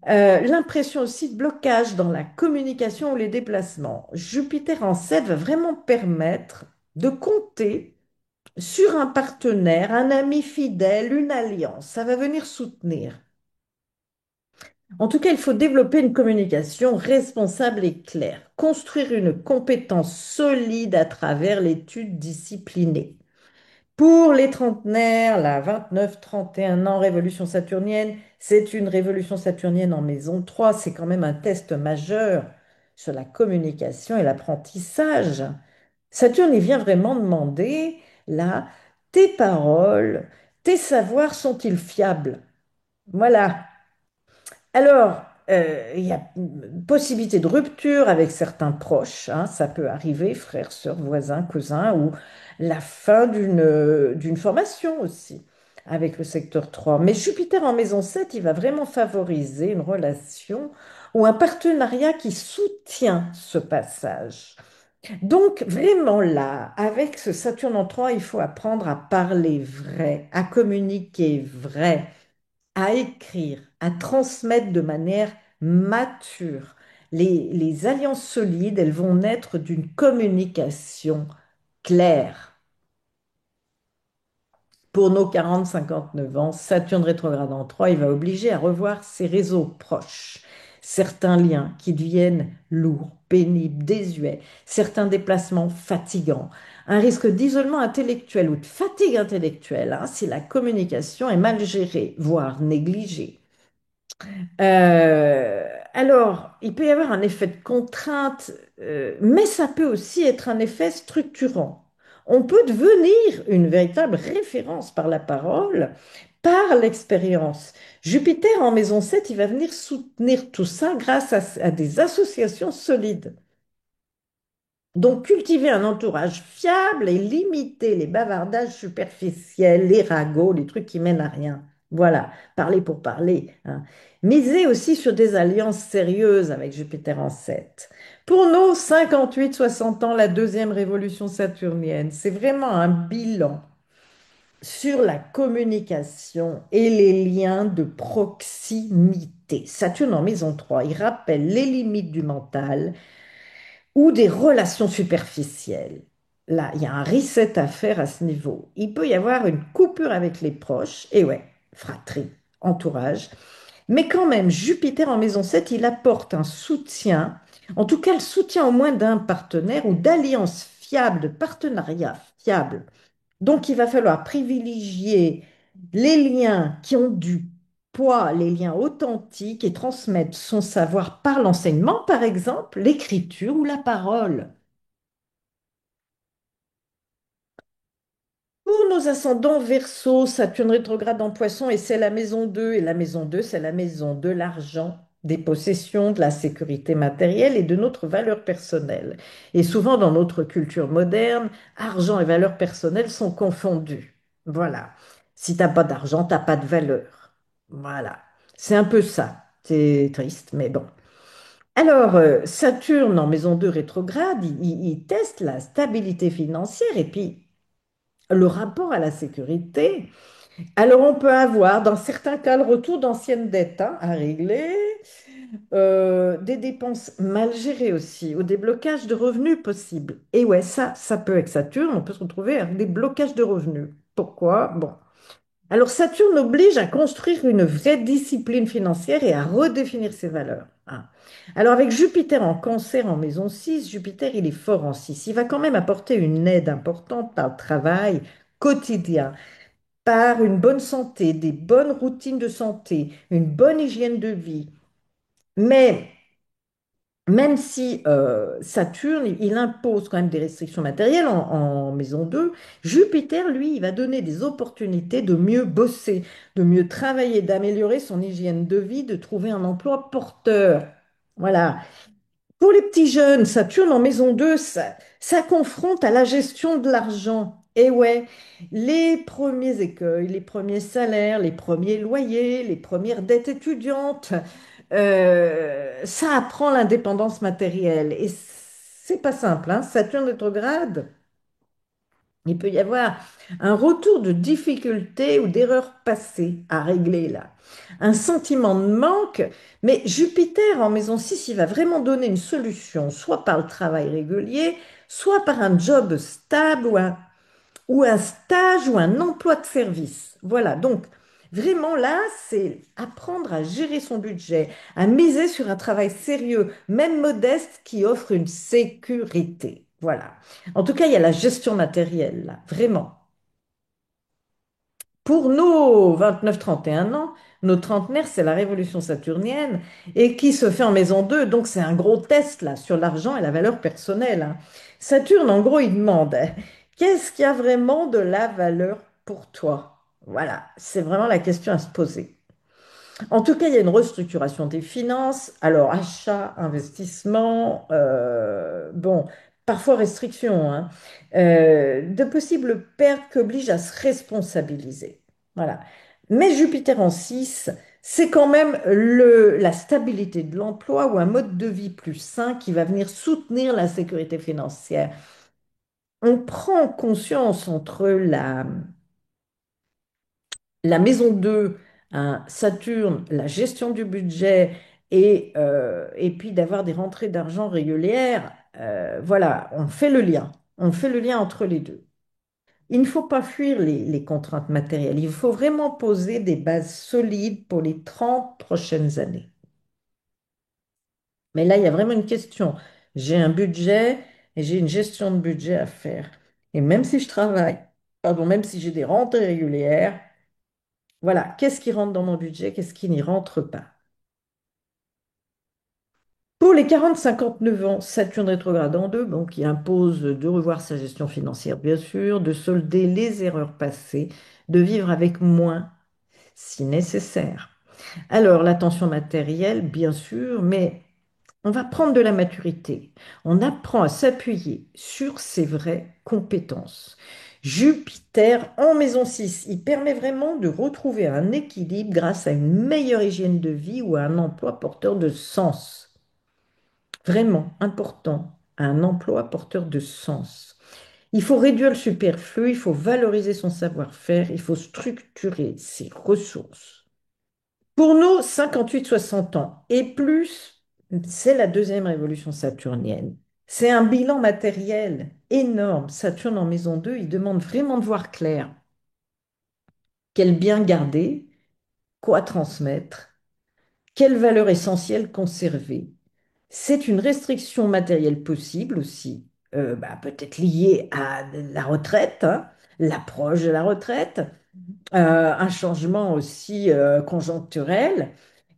L'impression aussi de blocage dans la communication ou les déplacements. Jupiter en 7 va vraiment permettre de compter sur un partenaire, un ami fidèle, une alliance. Ça va venir soutenir. En tout cas, il faut développer une communication responsable et claire, construire une compétence solide à travers l'étude disciplinée. Pour les trentenaires, la 29-31 ans, révolution saturnienne, c'est une révolution saturnienne en maison 3. C'est quand même un test majeur sur la communication et l'apprentissage. Saturne, il vient vraiment demander, là, tes paroles, tes savoirs sont-ils fiables? Voilà. Alors, il y a une possibilité de rupture avec certains proches, hein, ça peut arriver, frères, sœurs, voisins, cousins, ou la fin d'une formation aussi avec le secteur 3. Mais Jupiter en maison 7, il va vraiment favoriser une relation ou un partenariat qui soutient ce passage. Donc, vraiment là, avec ce Saturne en 3, il faut apprendre à parler vrai, à communiquer vrai, à écrire, à transmettre de manière mature. Les alliances solides, elles vont naître d'une communication claire. Pour nos 40-59 ans, Saturne rétrograde en 3, il va obliger à revoir ses réseaux proches. Certains liens qui deviennent lourds, pénibles, désuets, certains déplacements fatigants, un risque d'isolement intellectuel ou de fatigue intellectuelle si la communication est mal gérée, voire négligée. Alors, il peut y avoir un effet de contrainte, mais ça peut aussi être un effet structurant. On peut devenir une véritable référence par la parole, par l'expérience. Jupiter en maison 7, il va venir soutenir tout ça grâce à des associations solides. Donc, cultiver un entourage fiable et limiter les bavardages superficiels, les ragots, les trucs qui mènent à rien. Voilà, parler pour parler, hein. Miser aussi sur des alliances sérieuses avec Jupiter en 7. Pour nos 58-60 ans, la deuxième révolution saturnienne, c'est vraiment un bilan sur la communication et les liens de proximité. Saturne en maison 3, il rappelle les limites du mental ou des relations superficielles. Là, il y a un reset à faire à ce niveau. Il peut y avoir une coupure avec les proches, et ouais, fratrie, entourage. Mais quand même, Jupiter en maison 7, il apporte un soutien, en tout cas le soutien au moins d'un partenaire ou d'alliance fiable, de partenariat fiable. Donc, il va falloir privilégier les liens qui ont du poids, les liens authentiques et transmettre son savoir par l'enseignement, par exemple, l'écriture ou la parole. Pour nos ascendants Verseau, Saturne rétrograde en Poisson et c'est la maison 2. Et la maison 2, c'est la maison de l'argent, des possessions, de la sécurité matérielle et de notre valeur personnelle. Et souvent dans notre culture moderne, argent et valeur personnelle sont confondus. Voilà. Si t'as pas d'argent, t'as pas de valeur. Voilà. C'est un peu ça. C'est triste, mais bon. Alors, Saturne en maison 2 rétrograde, il teste la stabilité financière et puis le rapport à la sécurité. Alors, on peut avoir, dans certains cas, le retour d'anciennes dettes à régler, des dépenses mal gérées aussi, ou des blocages de revenus possibles. Et ouais, ça peut avec Saturne, on peut se retrouver avec des blocages de revenus. Pourquoi? Bon. Alors, Saturne oblige à construire une vraie discipline financière et à redéfinir ses valeurs, hein. Alors, avec Jupiter en Cancer en maison 6, Jupiter, il est fort en 6. Il va quand même apporter une aide importante par le travail quotidien, par une bonne santé, des bonnes routines de santé, une bonne hygiène de vie. Mais même si Saturne, il impose quand même des restrictions matérielles en maison 2, Jupiter, lui, il va donner des opportunités de mieux bosser, de mieux travailler, d'améliorer son hygiène de vie, de trouver un emploi porteur. Voilà. Pour les petits jeunes, Saturne en maison 2, ça confronte à la gestion de l'argent. Et ouais, les premiers écueils, les premiers salaires, les premiers loyers, les premières dettes étudiantes, ça apprend l'indépendance matérielle. Et c'est pas simple, hein. Saturne rétrograde, il peut y avoir un retour de difficultés ou d'erreurs passées à régler là. Un sentiment de manque, mais Jupiter en maison 6, il va vraiment donner une solution, soit par le travail régulier, soit par un job stable ou un stage ou un emploi de service. Voilà, donc vraiment là, c'est apprendre à gérer son budget, à miser sur un travail sérieux, même modeste, qui offre une sécurité. Voilà. En tout cas, il y a la gestion matérielle, là, vraiment. Pour nos 29-31 ans, nos trentenaires, c'est la révolution saturnienne et qui se fait en maison 2. Donc, c'est un gros test là sur l'argent et la valeur personnelle, hein. Saturne, en gros, il demande, qu'est-ce qui a vraiment de la valeur pour toi? Voilà, c'est vraiment la question à se poser. En tout cas, il y a une restructuration des finances. Alors, achat, investissement, bon, parfois restriction, hein, de possibles pertes qui obligent à se responsabiliser. Voilà. Mais Jupiter en 6, c'est quand même la stabilité de l'emploi ou un mode de vie plus sain qui va venir soutenir la sécurité financière. On prend conscience entre la maison 2, hein, Saturne, la gestion du budget et puis d'avoir des rentrées d'argent régulières. Voilà, on fait le lien. On fait le lien entre les deux. Il ne faut pas fuir les contraintes matérielles. Il faut vraiment poser des bases solides pour les 30 prochaines années. Mais là, il y a vraiment une question. J'ai un budget et j'ai une gestion de budget à faire. Et même si je travaille, pardon, même si j'ai des rentrées régulières, voilà, qu'est-ce qui rentre dans mon budget, qu'est-ce qui n'y rentre pas? Pour les 40-59 ans, Saturne rétrograde en deux, donc qui impose de revoir sa gestion financière, bien sûr, de solder les erreurs passées, de vivre avec moins si nécessaire. Alors, l'attention matérielle, bien sûr, mais on va prendre de la maturité. On apprend à s'appuyer sur ses vraies compétences. Jupiter en maison 6, il permet vraiment de retrouver un équilibre grâce à une meilleure hygiène de vie ou à un emploi porteur de sens. Vraiment important, un emploi porteur de sens. Il faut réduire le superflu, il faut valoriser son savoir-faire, il faut structurer ses ressources. Pour nous, 58-60 ans et plus, c'est la deuxième révolution saturnienne. C'est un bilan matériel énorme. Saturne en maison 2, il demande vraiment de voir clair. Quel bien garder, quoi transmettre, quelle valeur essentielle conserver. C'est une restriction matérielle possible aussi, peut-être liée à la retraite, hein, l'approche de la retraite, un changement aussi conjoncturel.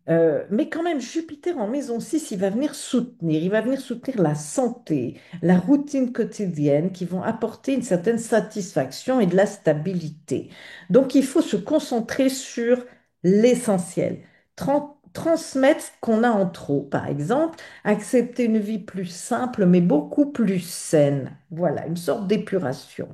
Mais quand même, Jupiter en maison 6, il va venir soutenir. Il va venir soutenir la santé, la routine quotidienne qui vont apporter une certaine satisfaction et de la stabilité. Donc, il faut se concentrer sur l'essentiel. Transmettre ce qu'on a en trop, par exemple, accepter une vie plus simple, mais beaucoup plus saine. Voilà, une sorte d'épuration.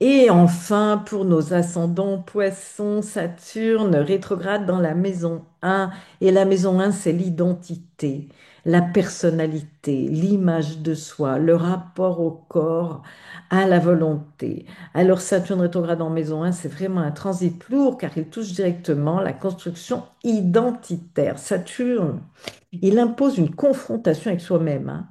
Et enfin, pour nos ascendants poissons, Saturne rétrograde dans la maison 1. Et la maison 1, c'est l'identité, la personnalité, l'image de soi, le rapport au corps, à la volonté. Alors Saturne rétrograde en maison 1, c'est vraiment un transit lourd car il touche directement la construction identitaire. Saturne, il impose une confrontation avec soi-même, hein.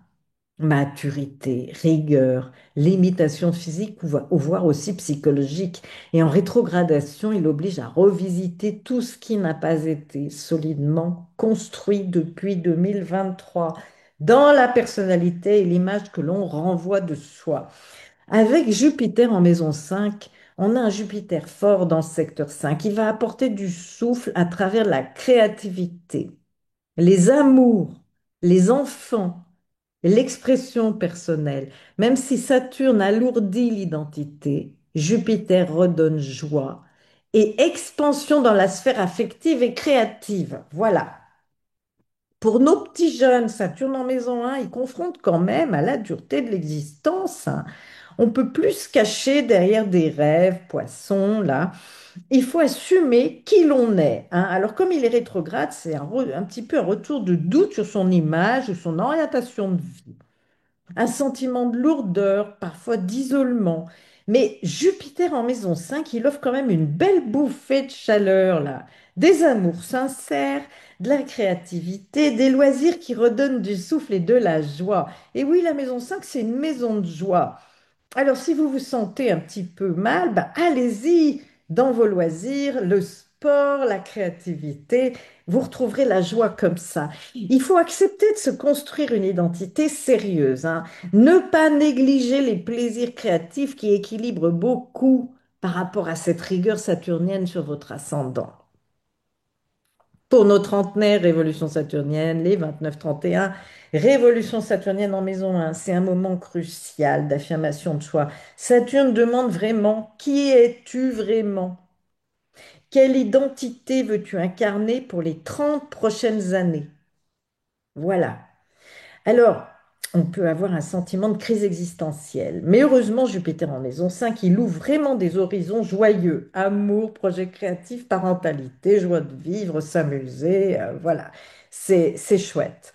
Maturité, rigueur, limitation physique ou voire aussi psychologique. Et en rétrogradation, il oblige à revisiter tout ce qui n'a pas été solidement construit depuis 2023 dans la personnalité et l'image que l'on renvoie de soi. Avec Jupiter en maison 5, on a un Jupiter fort dans le secteur 5 qui va apporter du souffle à travers la créativité, les amours, les enfants, l'expression personnelle. Même si Saturne alourdit l'identité, Jupiter redonne joie et expansion dans la sphère affective et créative. Voilà. Pour nos petits jeunes, Saturne en maison 1, il confronte quand même à la dureté de l'existence, hein. On peut plus se cacher derrière des rêves, poissons, là. Il faut assumer qui l'on est, hein. Alors, comme il est rétrograde, c'est un petit peu un retour de doute sur son image ou son orientation de vie, un sentiment de lourdeur, parfois d'isolement. Mais Jupiter en maison 5, il offre quand même une belle bouffée de chaleur, là. Des amours sincères, de la créativité, des loisirs qui redonnent du souffle et de la joie. Et oui, la maison 5, c'est une maison de joie. Alors, si vous vous sentez un petit peu mal, allez-y dans vos loisirs, le sport, la créativité. Vous retrouverez la joie comme ça. Il faut accepter de se construire une identité sérieuse, hein. Ne pas négliger les plaisirs créatifs qui équilibrent beaucoup par rapport à cette rigueur saturnienne sur votre ascendant. Pour nos trentenaires, révolution saturnienne, les 29-31, révolution saturnienne en maison 1, c'est un moment crucial d'affirmation de soi. Saturne demande vraiment qui es-tu vraiment? Quelle identité veux-tu incarner pour les 30 prochaines années? Voilà. Alors, on peut avoir un sentiment de crise existentielle. Mais heureusement, Jupiter en maison 5, il ouvre vraiment des horizons joyeux. Amour, projet créatif, parentalité, joie de vivre, s'amuser, voilà. C'est chouette.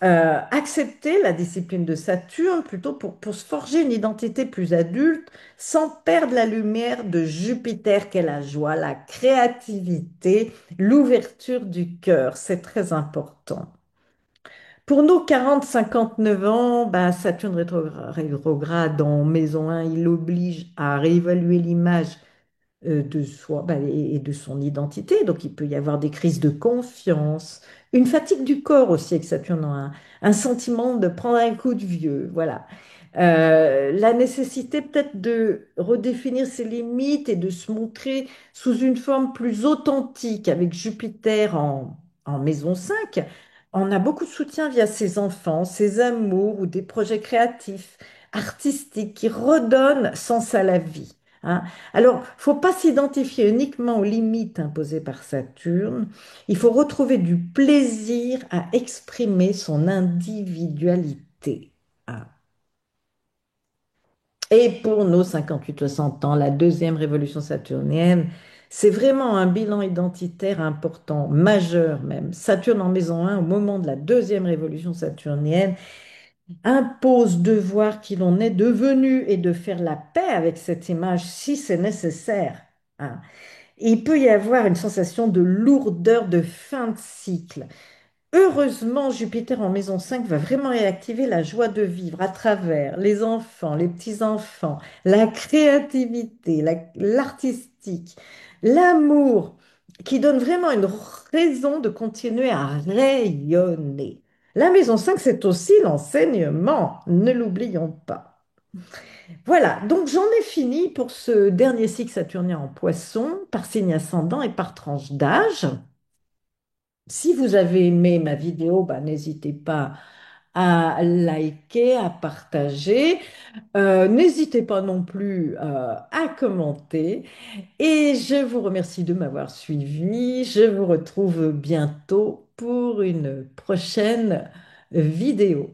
Accepter la discipline de Saturne plutôt pour se forger une identité plus adulte sans perdre la lumière de Jupiter qu'est la joie, la créativité, l'ouverture du cœur. C'est très important. Pour nos 40-59 ans, bah, Saturne rétrograde en maison 1, il oblige à réévaluer l'image de soi bah, et de son identité. Donc, il peut y avoir des crises de confiance, une fatigue du corps aussi avec Saturne en 1, un sentiment de prendre un coup de vieux. Voilà. La nécessité peut-être de redéfinir ses limites et de se montrer sous une forme plus authentique avec Jupiter en maison 5. On a beaucoup de soutien via ses enfants, ses amours ou des projets créatifs, artistiques qui redonnent sens à la vie, hein. Alors, faut pas s'identifier uniquement aux limites imposées par Saturne. Il faut retrouver du plaisir à exprimer son individualité, hein. Et pour nos 58-60 ans, la deuxième révolution saturnienne, c'est vraiment un bilan identitaire important, majeur même. Saturne en maison 1, au moment de la deuxième révolution saturnienne, impose de voir qui l'on est devenu et de faire la paix avec cette image si c'est nécessaire, hein. Il peut y avoir une sensation de lourdeur de fin de cycle. Heureusement, Jupiter en maison 5 va vraiment réactiver la joie de vivre à travers les enfants, les petits-enfants, la créativité, l'artistique, l'amour, qui donne vraiment une raison de continuer à rayonner. La maison 5, c'est aussi l'enseignement, ne l'oublions pas. Voilà, donc j'en ai fini pour ce dernier cycle saturnien en poisson, par signe ascendant et par tranche d'âge. Si vous avez aimé ma vidéo, bah, n'hésitez pas à liker, à partager. N'hésitez pas non plus à commenter. Et je vous remercie de m'avoir suivi. Je vous retrouve bientôt pour une prochaine vidéo.